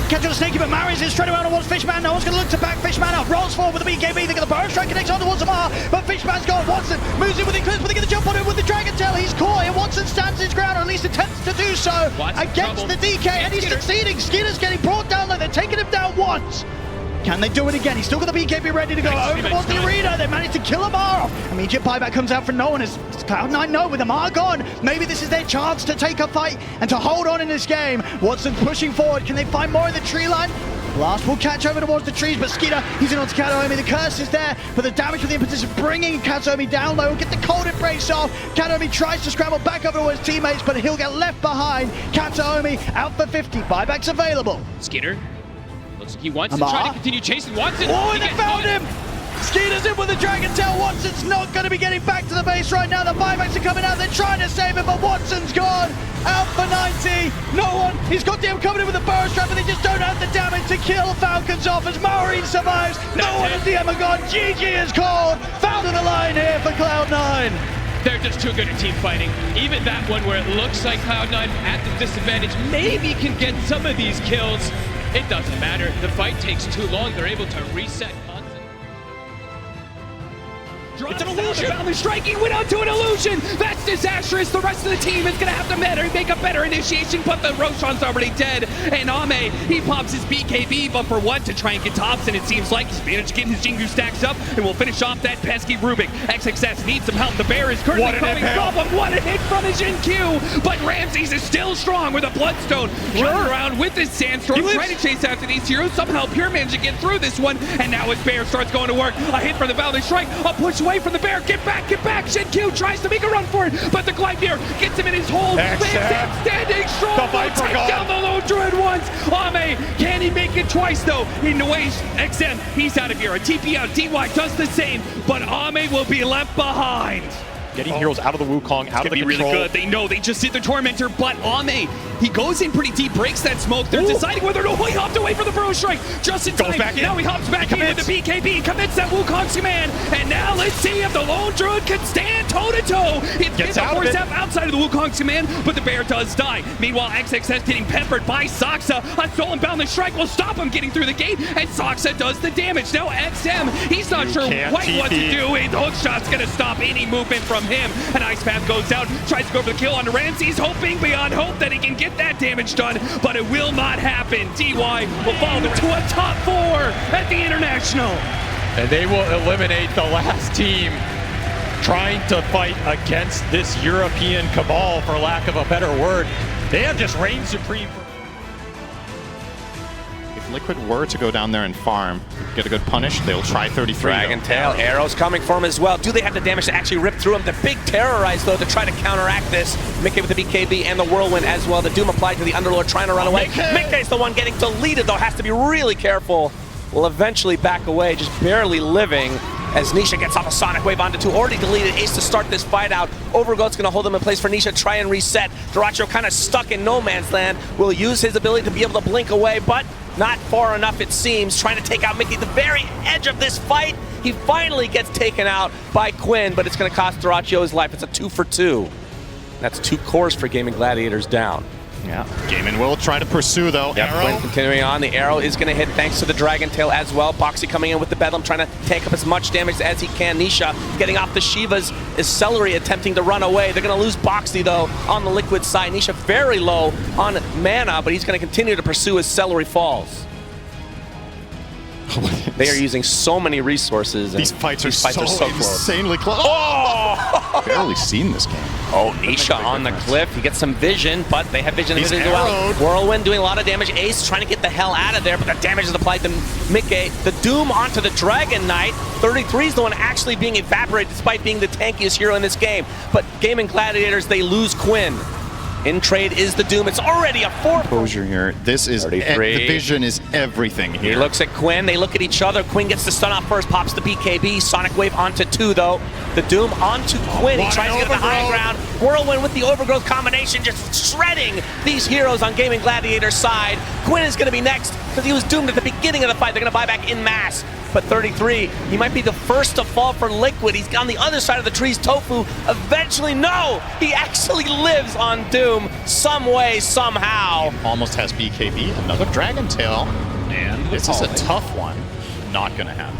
[SPEAKER 10] Catch on the sneaky, but Maori's in straight around towards Fishman. No one's going to look to back Fishman up. Rolls forward with the BKB. They get the burrow strike, connects on towards Amar, but Fishman's gone. Watson moves in with the Eclipse, but they get the jump on him with the Dragon Tail. He's caught, and Watson stands his ground, or at least attempts to do so against the DK, and he's succeeding. Skeeter's getting brought down, though. They're taking him down once. Can they do it again? He's still got the BKB ready to go over towards the arena. They managed to kill Amar off. Immediate buyback comes out for no one as Cloud9 know with Amar gone. Maybe this is their chance to take a fight and to hold on in this game. Watson pushing forward. Can they find more in the tree line? Blast will catch over towards the trees, but Skeeter, he's in onto Katomi. The curse is there, but the damage with the impetus is bringing Katomi down low. Get the cold embrace off. Katomi tries to scramble back over towards his teammates, but he'll get left behind. Katomi out for 50. Buybacks available.
[SPEAKER 11] Skeeter. Looks like he wants to try to continue chasing Watson.
[SPEAKER 10] Oh, and they found him! Skeeter's in with the Dragon Tail. Watson's not going to be getting back to the base right now. The buybacks are coming out. They're trying to save him, but Watson's gone. Out for 90. No one. He's got them coming in with a burrow strap, but they just don't have the damage to kill Falcons off as Maori survives. No one at DM are gone. GG is called. Found in the line here for Cloud9.
[SPEAKER 11] They're just too good at team fighting. Even that one where it looks like Cloud9 at the disadvantage maybe can get some of these kills. It doesn't matter. The fight takes too long. They're able to reset. It's an illusion. Finally striking, went onto an illusion. That's disastrous. The rest of the team is going to have to make a better initiation, but the Roshan's already dead. And Ame, he pops his BKB, but for what? To try and get Thompson. It seems like he's managed to get his Jingu stacks up, and we'll finish off that pesky Rubik. XXS needs some help. The bear is currently coming from him. What a hit from his NQ. But Ramses is still strong with a Bloodstone. Running around with his Sandstorm, trying to chase after these heroes. Somehow Pure managed to get through this one, and now his bear starts going to work. A hit from the Valley Strike, a push away from the bear. Get back, get back. Shenq tries to make a run for it, but the Gleipnir gets him in his hole. Standing strong. Take down the low Droid once. Ame, can he make it twice though? In the way, XM, he's out of here. A TP out. DY does the same, but Ame will be left behind.
[SPEAKER 15] getting heroes out of the Wukong, out of the
[SPEAKER 9] really
[SPEAKER 15] control.
[SPEAKER 9] good. They know they just did the Tormentor, but Ame, he goes in pretty deep, breaks that smoke. They're deciding whether to. He hopped away for the Burrow Strike just in time.
[SPEAKER 15] Goes back in.
[SPEAKER 9] Now he hops back in with the BKB, commits that Wukong's command, and now let's see if the lone Druid can stand toe-to-toe. He gets a force step outside of the Wukong's command, but the bear does die. Meanwhile, XXS getting peppered by Soxa. A Stolen Boundless Strike will stop him getting through the gate, and Soxa does the damage. Now XM, he's not sure quite what to do. The hook shot's gonna stop any movement from him. An Ice Path goes out, tries to go for the kill on Ramses, hoping beyond hope that he can get that damage done, but it will not happen. DY will fall to a top 4 at the International.
[SPEAKER 15] And they will eliminate the last team trying to fight against this European cabal, for lack of a better word. They have just reigned supreme.
[SPEAKER 13] If Liquid were to go down there and farm, get a good punish, they'll try 33.
[SPEAKER 18] Dragon Tail, arrows coming for him as well. Do they have the damage to actually rip through him? The big Terrorize, though, to try to counteract this. Mickey with the BKB and the Whirlwind as well. The Doom applied to the Underlord, trying to run away. Mickey's the one getting deleted, though, has to be really careful. Will eventually back away, just barely living, as Nisha gets off a Sonic Wave onto 2. Already deleted Ace to start this fight out. Overgoat's going to hold him in place for Nisha, try and reset. Dyrachyo kind of stuck in no man's land. Will use his ability to be able to blink away, but not far enough, it seems. Trying to take out Mickey at the very edge of this fight. He finally gets taken out by Quinn, but it's going to cost Dyrachyo his life. It's a 2 for 2. That's 2 cores for Gaming Gladiators down.
[SPEAKER 13] Yeah, Gaimin will try to pursue though.
[SPEAKER 18] Yep,
[SPEAKER 13] Arrow.
[SPEAKER 18] Quinn continuing on. The arrow is going to hit thanks to the Dragon Tail as well. Boxy coming in with the Bedlam, trying to take up as much damage as he can. Nisha getting off the Shivas is Celery attempting to run away. They're going to lose Boxy though on the Liquid side. Nisha very low on mana, but he's going to continue to pursue as Celery falls. They are using so many resources.
[SPEAKER 13] These fights are so
[SPEAKER 18] close.
[SPEAKER 13] Insanely close. Oh! Barely seen this game.
[SPEAKER 18] Oh, Nisha on the cliff. He gets some vision, but they have vision as well. Whirlwind doing a lot of damage. Ace trying to get the hell out of there, but the damage is applied to Mickey. The Doom onto the Dragon Knight. 33 is the one actually being evaporated despite being the tankiest hero in this game. But Gaming Gladiators, they lose Quinn. In trade is the Doom. It's already a 4.
[SPEAKER 13] Exposure here. This is the vision is everything here.
[SPEAKER 18] He looks at Quinn. They look at each other. Quinn gets the stun off first. Pops the BKB. Sonic Wave onto 2 though. The Doom onto Quinn. He tries to get the high ground. Whirlwind with the Overgrowth combination, just shredding these heroes on Gaming Gladiator's side. Quinn is going to be next because he was doomed at the beginning of the fight. They're going to buy back in mass. But 33, he might be the first to fall for Liquid. He's on the other side of the trees. Tofu eventually, no! He actually lives on Doom some way, somehow.
[SPEAKER 13] Almost has BKB, another Dragon Tail.
[SPEAKER 3] And
[SPEAKER 13] this is a tough one. Not gonna happen.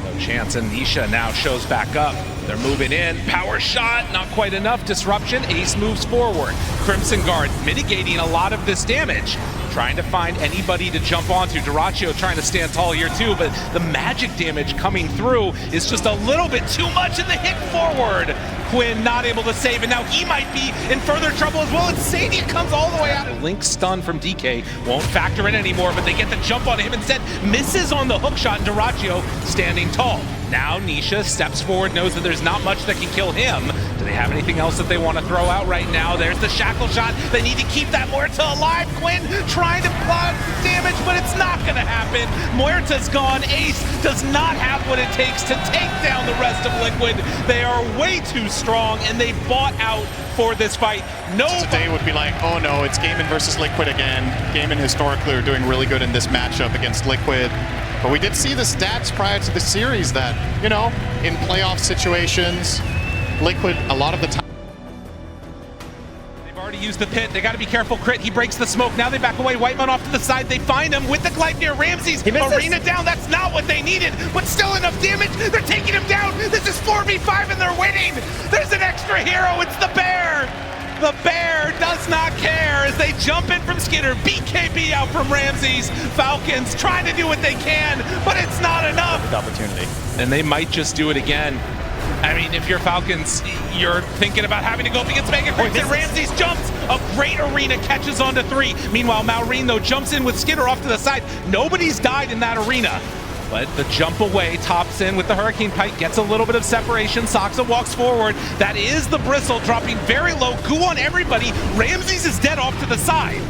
[SPEAKER 3] No chance, and Nisha now shows back up. They're moving in. Power shot, not quite enough. Disruption. Ace moves forward. Crimson Guard mitigating a lot of this damage. Trying to find anybody to jump onto. Dyrachyo trying to stand tall here too, but the magic damage coming through is just a little bit too much in the hit forward. Quinn not able to save, and now he might be in further trouble as well. And Sadia comes all the way out. Link stun from DK won't factor in anymore, but they get the jump on him instead. Misses on the hook shot, and Dyrachyo standing tall. Now Nisha steps forward, knows that there's not much that can kill him. Do they have anything else that they want to throw out right now? There's the shackle shot. They need to keep that Muerta alive. Quinn trying to block damage, but it's not going to happen. Muerta's gone. Ace does not have what it takes to take down the rest of Liquid. They are way too strong, and they bought out for this fight.
[SPEAKER 13] Today would be like, oh no, it's Gaimin versus Liquid again. Gaimin historically are doing really good in this matchup against Liquid. But we did see the stats prior to the series that, you know, in playoff situations, Liquid, a lot of the time.
[SPEAKER 3] They've already used the pit. They got to be careful. Crit, he breaks the smoke. Now they back away. Whiteman off to the side. They find him with the glide near Ramses. Arena down. That's not what they needed, but still enough damage. They're taking him down. This is 4v5 and they're winning. There's an extra hero. It's the Bear. The Bear does not care as they jump in from Skidder. BKB out from Ramses. Falcons trying to do what they can, but it's not enough.
[SPEAKER 18] Good opportunity.
[SPEAKER 3] And they might just do it again. I mean, if you're Falcons, you're thinking about having to go up against Mega Crimson. Ramses jumps. A great Arena catches onto 3. Meanwhile, Maureen, though, jumps in with Skidder off to the side. Nobody's died in that Arena. But the jump away, tops in with the Hurricane Pike, gets a little bit of separation. Soxa walks forward. That is the Bristle, dropping very low. Goo on everybody. Ramses is dead off to the side.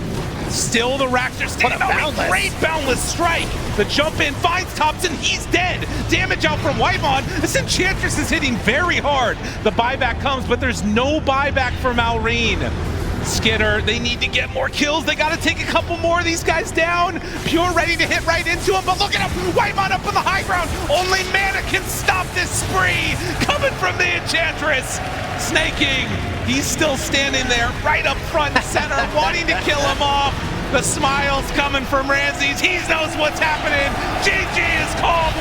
[SPEAKER 3] Still the racks are standing out. Great boundless strike. The jump in finds Thompson. He's dead. Damage out from Whitemon. This Enchantress is hitting very hard. The buyback comes, but there's no buyback for Malrine. Skitter, they need to get more kills. They got to take a couple more of these guys down. Pure ready to hit right into him, but look at him. Whitemon up on the high ground. Only Mana can stop this spree. Coming from the Enchantress. Snaking. He's still standing there right up front and center, wanting to kill him off. The smile's coming from Ramses. He knows what's happening. GG is called.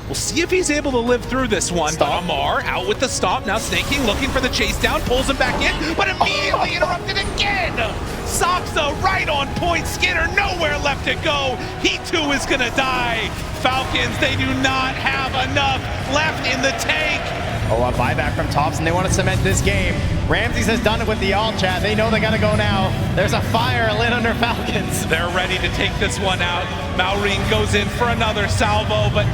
[SPEAKER 3] We'll see if he's able to live through this one. But Amar out with the stop. Now Snaking looking for the chase down. Pulls him back in, but immediately interrupted again. Saksa right on point. Skinner nowhere left to go. He too is going to die. Falcons, they do not have enough left in the tank.
[SPEAKER 10] Oh, a buyback from Thompson. They want to cement this game. Ramses has done it with the all chat. They know they got to go now. There's a fire lit under Falcons.
[SPEAKER 3] They're ready to take this one out. Malrine goes in for another salvo, but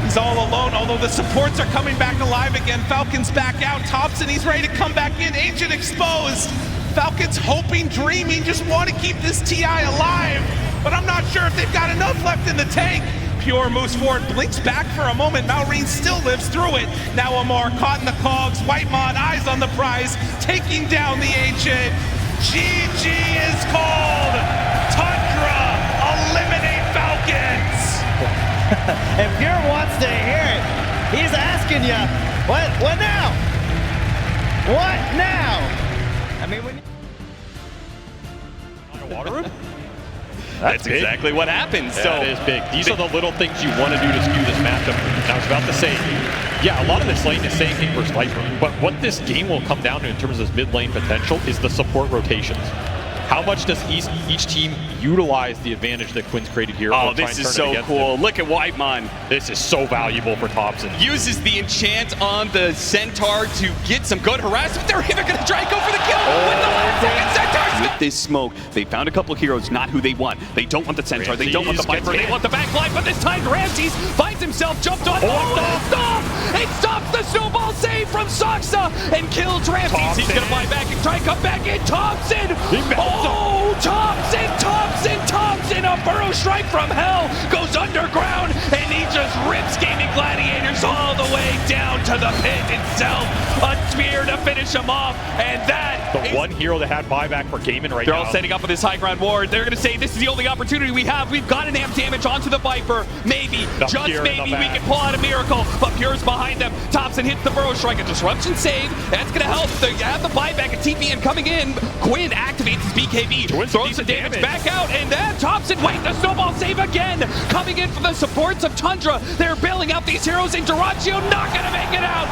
[SPEAKER 3] he's all alone, although the supports are coming back alive again. Falcons back out. Thompson, he's ready to come back in. Ancient exposed. Falcons hoping, dreaming, just want to keep this TI alive, but I'm not sure if they've got enough left in the tank. Pure moves forward, blinks back for a moment. Malrine still lives through it. Now Amar caught in the cogs. Whitemon, eyes on the prize, taking down the Ancient. GG is called. Tundra, eliminate Falcons.
[SPEAKER 10] If Pure wants to hear it, he's asking you, what now? What now? I mean, when
[SPEAKER 15] you... Water room?
[SPEAKER 9] That's exactly what happens.
[SPEAKER 15] That is big. These are the little things you want to do to skew this matchup. And I was about to say, yeah, a lot of this lane is saying King versus Viper, but what this game will come down to in terms of this mid lane potential is the support rotations. How much does each team utilize the advantage that Quinn's created here?
[SPEAKER 9] Oh, this is so cool. Look at Whitemon.
[SPEAKER 15] This is so valuable for Thompson.
[SPEAKER 9] Uses the enchant on the Centaur to get some good harassment. They're even going to try and go for the kill with the last second Centaurs. With this smoke, they found a couple heroes, not who they want. They don't want the Centaur. They don't want the Viper. They want the backline, but this time Ramses finds himself jumped on. Oh, stop! It stops the snowball save from Saksa and kills Ramses. Thompson. He's going to buy back and try and come back in. Thompson! Oh, Thompson! A burrow strike from hell goes underground, and he just rips Gaming Gladiators all the way down to the pit itself. A spear to finish him off, and that
[SPEAKER 15] the one hero that had buyback for Gaming right now.
[SPEAKER 9] They're all setting up with this high ground ward. They're going to say this is the only opportunity we have. We've got to amp damage onto the Viper. Maybe, just maybe, we can pull out a miracle, but Pure's behind them. Thompson hits the burrow strike, a disruption save. That's going to help. They have the buyback, a TPN coming in. Quinn activates his BKB, throws some damage back out, and then Thompson, wait, the snowball save again. Coming in for the supports of Tundra. They're bailing out these heroes, and Duraccio not going to make it out.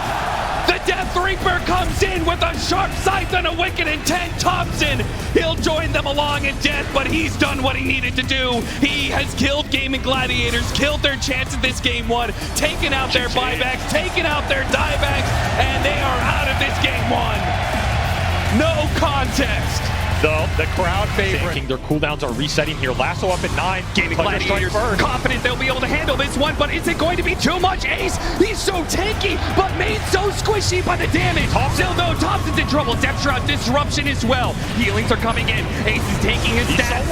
[SPEAKER 9] The Death Reaper comes in with a sharp sight and a wicked intent. Thompson, he'll join them along in death, but he's done what he needed to do. He has killed Gaming Gladiators, killed their chance at this game one, taken out their buybacks, taken out their diebacks, and they are out of this game one. No contest.
[SPEAKER 15] The crowd favorite. Their cooldowns are resetting here. Lasso up at 9.
[SPEAKER 9] Gaming Gladiators confident they'll be able to handle this one, but is it going to be too much? Ace, he's so tanky, but made so squishy by the damage. Still though, Thompson's in trouble. Depth Shroud disruption as well. Healings are coming in. Ace is taking his stats,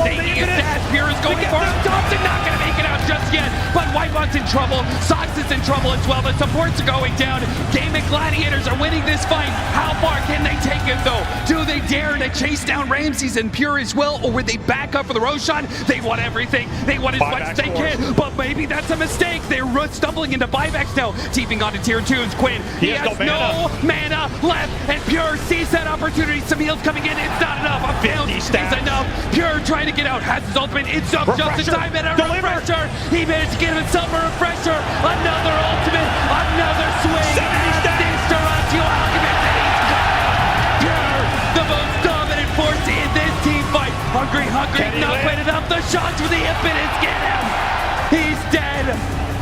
[SPEAKER 9] Pure is going for him. Thompson not going to make it out just yet, but Whitemon's in trouble. Sox is in trouble as well. The supports are going down. Gaming Gladiators are winning this fight. How far can they take it though? Do they dare to chase down Ramses and Pure as well, or would they back up for the Roshan? They want everything. They want as much as they can, but maybe that's a mistake. They're stumbling into buybacks now. Teeping onto tier 2's Quinn. He has no mana left, and Pure sees that opportunity. Some heals coming in. It's not enough. A bounce is enough. Pure trying to get out. Has his ultimate. It's up just in time, and a refresher. He managed to get himself a refresher. Another ultimate. Another swing. Duraccio Alchemist, and he's gone. Pure, the most dominant force in this team fight. Hungry, not quite enough. The shots for the infinites get him. He's dead.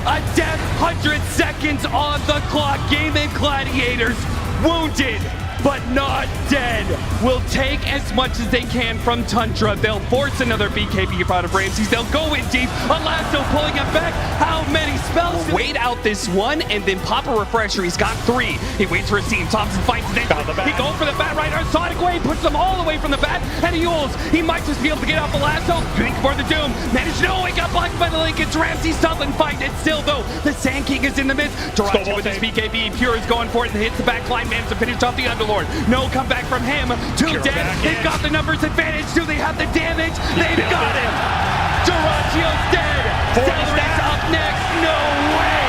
[SPEAKER 9] A death, 100 seconds on the clock. Gaming Gladiators wounded, but not dead. Will take as much as they can from Tundra. They'll force another BKB out of Ramses. They'll go in deep. Alasso pulling him back. How many spells? Wait out this one and then pop a refresher. He's got 3. He waits for his team. Thompson fights it. He goes for the bat right. Sonic
[SPEAKER 11] breakaway, puts them all away from the bat, and he Yules. He might just be able to get off the lasso. Think for the Doom. Managed, no, he got blocked by the Lincolns. Ramsey's Sutherland fighting it still, though. The Sand King is in the midst. Droid with his BKB. Pure is going for it and hits the back line. Managed to finish off the Underlord. No comeback from him. Two dead. They've got the numbers advantage. Do they have the damage? They've got him. Duracio's dead. Celery's up next. No way.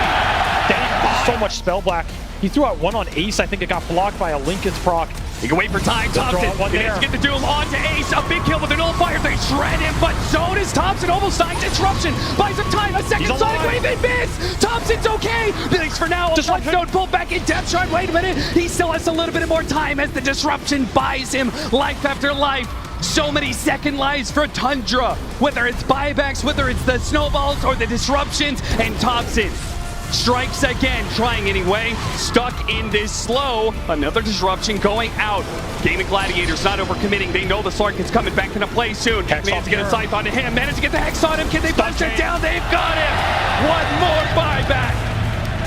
[SPEAKER 15] So much spell black. He threw out one on Ace. I think it got blocked by a Lincoln's proc.
[SPEAKER 11] You can wait for time. Thompson managed to get the Doom onto Ace. A big kill with an nullifier. They shred him, but so does Thompson. Almost dying. Disruption. Buys some time. A second Sonic Wave and miss. Thompson's okay. Thanks for now. Stone pulled back in depth shot. Wait a minute. He still has a little bit more time as the disruption buys him life after life. So many second lives for Tundra. Whether it's buybacks, whether it's the snowballs or the disruptions, and Thompson strikes again, trying anyway. Stuck in this slow. Another disruption going out. Gaming Gladiators not overcommitting. They know the Slark is coming back into play soon. Managed to get a scythe onto him. Managed to get the Hex on him. Can they bust it down? They've got him. One more buyback.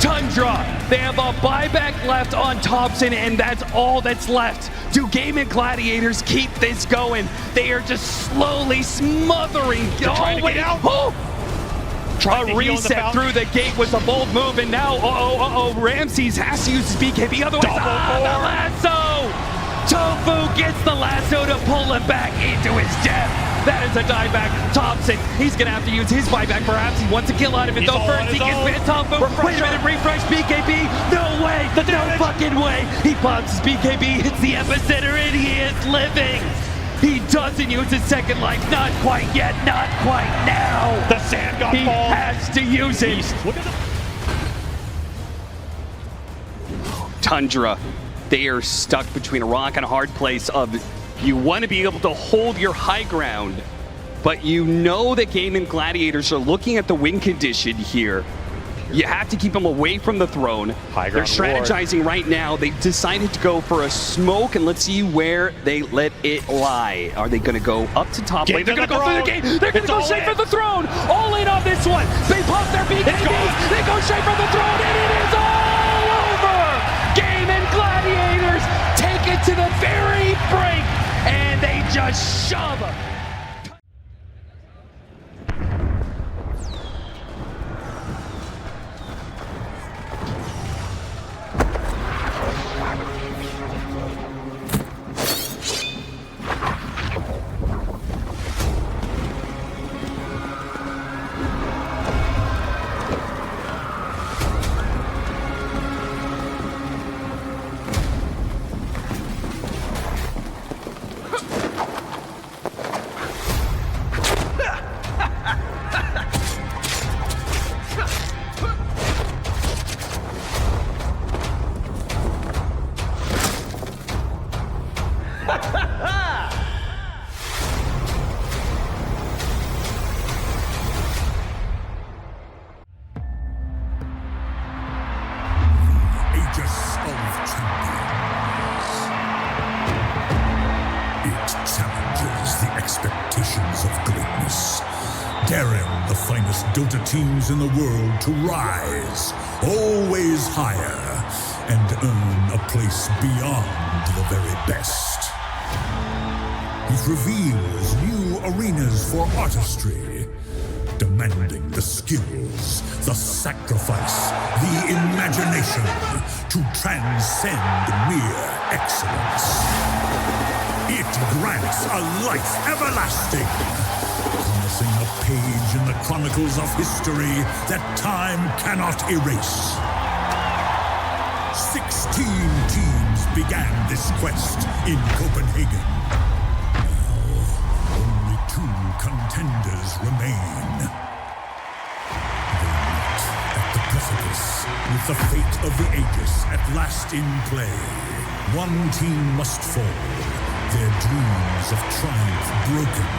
[SPEAKER 11] Tundra. They have a buyback left on Thompson, and that's all that's left. Do Gaming Gladiators keep this going? They are just slowly smothering.
[SPEAKER 15] Trying to get out.
[SPEAKER 11] A reset through the gate was a bold move, and now, Ramses has to use his BKB, otherwise, the lasso! Tofu gets the lasso to pull him back into his death. That is a dieback. Thompson, he's gonna have to use his buyback, perhaps. He wants a kill out of it, though. First, he gets bit. Tofu, wait a minute, refresh BKB. No way, no fucking way. He pops his BKB, hits the epicenter, and he is living. He doesn't use his second life. Not quite yet. Not quite now.
[SPEAKER 15] The sand got
[SPEAKER 11] He has to use it.
[SPEAKER 15] Look at the
[SPEAKER 9] Tundra, they are stuck between a rock and a hard place of you want to be able to hold your high ground, but you know that Gaming Gladiators are looking at the win condition here. You have to keep them away from the throne. They're strategizing right now. They decided to go for a smoke, and let's see where they let it lie. Are they going to go up to top lane? They're going to go through the gate. They're going to go straight for the throne. All in on this one. They pop their BKBs. They go straight for the throne, and it is all over. Gaming Gladiators take it to the very brink, and they just shove.
[SPEAKER 19] Teams in the world to rise, always higher, and earn a place beyond the very best. It reveals new arenas for artistry, demanding the skills, the sacrifice, the imagination to transcend mere excellence. It grants a life everlasting, a page in the chronicles of history that time cannot erase. 16 teams began this quest in Copenhagen. Now, only 2 contenders remain. They meet at the precipice with the fate of the Aegis at last in play. One team must fall, their dreams of triumph broken,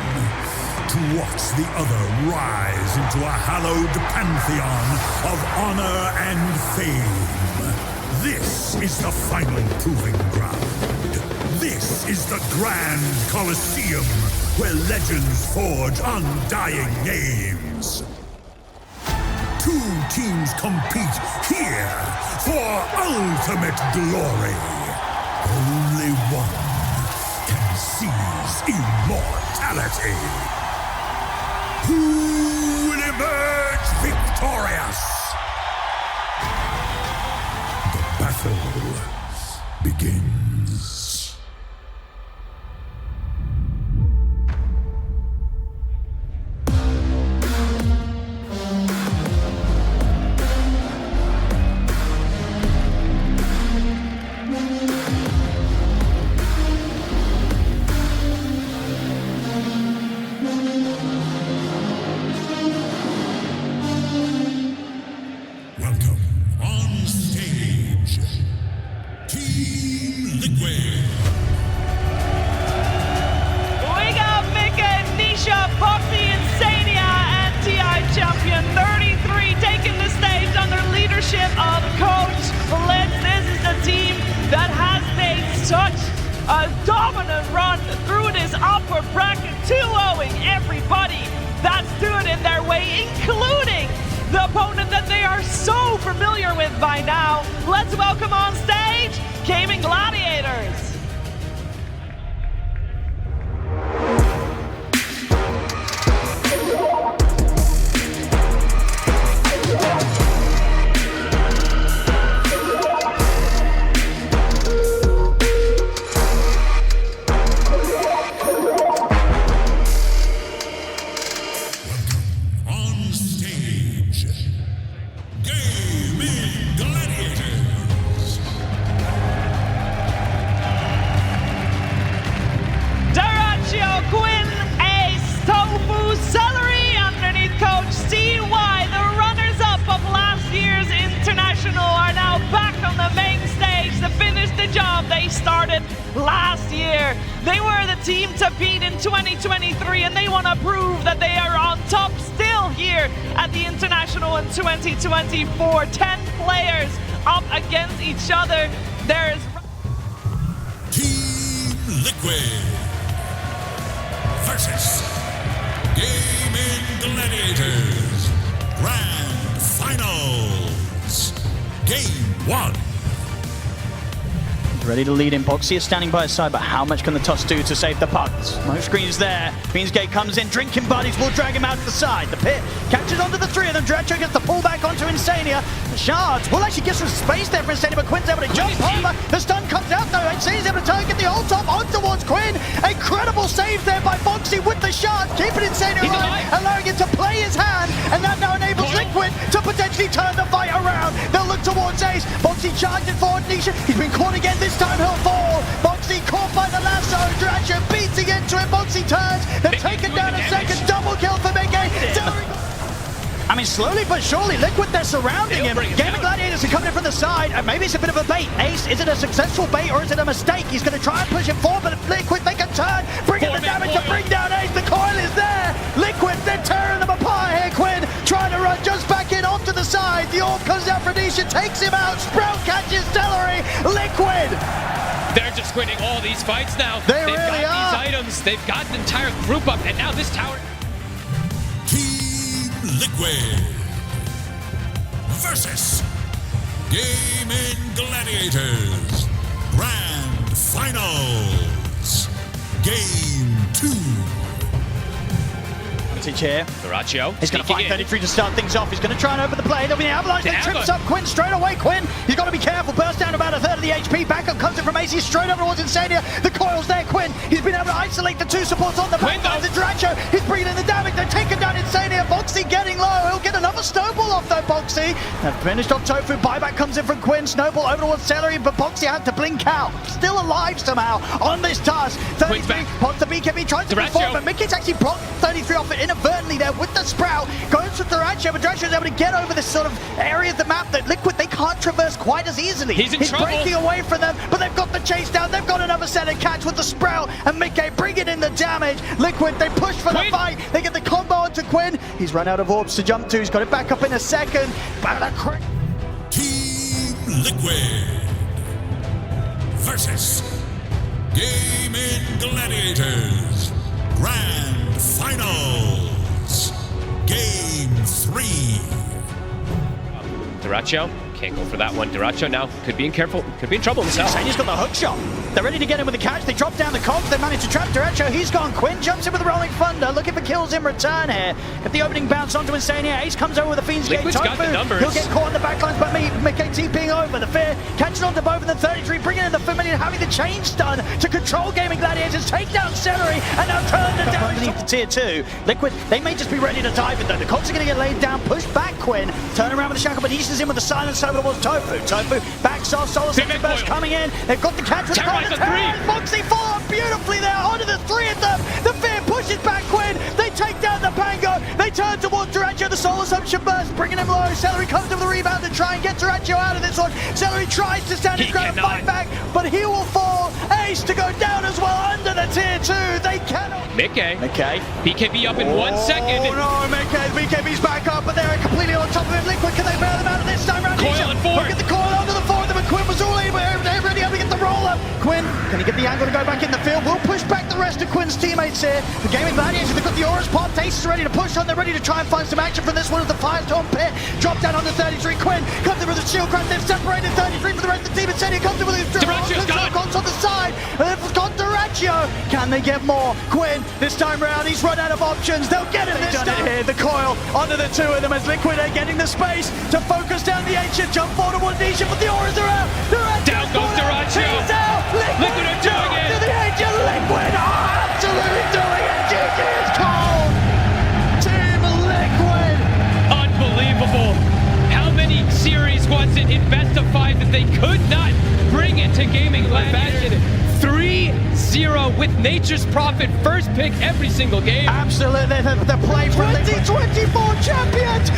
[SPEAKER 19] to watch the other rise into a hallowed pantheon of honor and fame. This is the final proving ground. This is the Grand Colosseum, where legends forge undying names. 2 teams compete here for ultimate glory. Only one seize immortality. Who will emerge victorious? The battle begins.
[SPEAKER 20] A dominant run through this upper bracket, 2-0ing everybody that's doing it their way, including the opponent that they are so familiar with by now. Let's welcome on stage, Gaming Gladiators. Last year, they were the team to beat in 2023, and they want to prove that they are on top still here at the International in 2024. 10 players up against each other. There's
[SPEAKER 19] Team Liquid versus Gaming Gladiators Grand Finals. Game 1.
[SPEAKER 10] Ready to lead in. Boxy is standing by his side, but how much can the Toss do to save the pucks? No screens there. Beansgate comes in. Drinking Buddies will drag him out to the side. The pit catches onto the three of them. Dracho gets the pullback onto Insania. The Shards will actually get some space there for Insania, but Quinn's able to jump over. The stun comes out though. Insania's able to target the ult top on towards Quinn. Incredible save there by Boxy with the Shards, keeping Insania alive, allowing him to play his hand, and that now enables Liquid to potentially turn the fight around. They'll look towards Ace. Boxy charging forward. Nisha, he's been caught again. This time he'll fall. Boxy caught by the lasso. Dracho beating into it. Boxy turns. They've taken down a second. Double kill for Mingay. I mean, slowly but surely, Liquid, they're surrounding him. Gaming Gladiators are coming in from the side, and maybe it's a bit of a bait. Ace, is it a successful bait or is it a mistake? He's going to try and push him forward, but Liquid, they can turn, bring in the damage to bring down Ace. The coil is there. Liquid, they're tearing them apart here. Quinn trying to run just back in onto the side. The orb comes out for Nisha, takes him out. Sprout catches Celery. Liquid.
[SPEAKER 11] They're just winning all these fights now.
[SPEAKER 10] They've
[SPEAKER 11] really
[SPEAKER 10] got
[SPEAKER 11] these items. They've got an entire group up, and now this tower.
[SPEAKER 19] Team Liquid versus Gaming Gladiators Grand Finals. Game 2.
[SPEAKER 10] Here.
[SPEAKER 11] Duraccio.
[SPEAKER 10] He's going to find 33 to start things off. He's going to try and open the play. There'll be an avalanche that trips up Quinn straight away. Quinn, he's got to be careful. Burst down about a third of the HP. Backup comes in from AC straight over towards Insania. The coil's there. Quinn, he's been able to isolate the two supports on the back line. The Duraccio, he's bringing in the damage. They're taking down Insania. Boxy getting low. He'll get another snowball off though, Boxy. They've finished on Tofu. Buyback comes in from Quinn. Snowball over towards Celery, but Boxy had to blink out. Still alive somehow on this task. 33 pots the BKB, tries to perform, but Mickey's actually blocked 33 off it inadvertently there with the Sprout. Goes for Duraccio, but Duraccio is able to get over this sort of area of the map that Liquid, they can't traverse quite as easily.
[SPEAKER 11] He's
[SPEAKER 10] breaking away from them, but they've got the chase down. They've got another set of catch with the Sprout, and Mickey bringing in the damage. Liquid, they push for the fight. They get the combo onto Quinn. He's run out of orbs to jump to. He's got it back up in a second.
[SPEAKER 19] Team Liquid versus Gaming Gladiators Grand Finals. Game 3.
[SPEAKER 11] Duraccio
[SPEAKER 21] Can't go for that one. Duracho now could be in trouble himself.
[SPEAKER 10] He's got the hook shot. They're ready to get him with the catch. They drop down the cogs. They manage to trap Duracho. He's gone. Quinn jumps in with the Rolling Thunder, looking for kills in return here. Get the opening bounce onto Insania. Ace comes over with the Fiend's Gate.
[SPEAKER 21] Liquid's got the numbers.
[SPEAKER 10] He'll get caught in the backlines, but Mickey TPing over. The Fear catching on to both of the 33, bringing in the Familiar, having the chain stun to control Gaming Gladiators, take down Celery, and now turn the damage underneath the tier 2. Liquid, they may just be ready to dive it though. The cogs are going to get laid down, push back Quinn, turn around with the shackle, but he's in with the silence over towards Tofu. Tofu backs off, Solar Scepter Burst coming in. They've got the catch with the Foxy fall beautifully there, onto the 3 of them. The Fear pushes back Quinn. They take down the Pango. They turn towards Duracho. The Solar Assumption Burst, bringing him low. Celery comes to the rebound to try and get Duracho out of this one. Celery tries to stand his ground and fight back, but he will fall. Ace to go down as well under the tier 2. They cannot.
[SPEAKER 21] Mickey. BKB up in 1 second.
[SPEAKER 10] Oh no, BKB's back up, but they're completely on top of him. Liquid, can they bail them out of this time round?
[SPEAKER 21] Coil and 4.
[SPEAKER 10] Get the coil onto the 4 of them, and Quinn was all able to get the roll up. Quinn, can he get the angle to go back in the field? We'll push back the rest of Quinn's teammates here. The Gaming Gladiators, they've got the auras popped. Ace is ready to push on. They're ready to try and find some action from this one of the Firestorm pit. Drop down on the 33. Quinn comes in with a shield crash. They've separated 33 from the rest of the team. Insania comes in with his
[SPEAKER 21] Duracio's gone
[SPEAKER 10] on the side. And they've got Duracho. Can they get more? Quinn, this time round, he's run out of options. They'll get him this time. Here, the coil onto the 2 of them as Liquid are getting the space to focus down the Ancient. Jump forward towards Nisha, but the auras are out.
[SPEAKER 21] Down goes Duracho.
[SPEAKER 10] He's out.
[SPEAKER 21] Liquid are doing it.
[SPEAKER 10] To the Ancient. Liquid are absolutely doing it. GG is cold. Team Liquid.
[SPEAKER 21] Unbelievable. How many series was it in best of 5 that they could not bring it to Gaming Gladiators? 3-0 with Nature's Prophet first pick every single game.
[SPEAKER 10] Absolutely. The play for 2024 champions.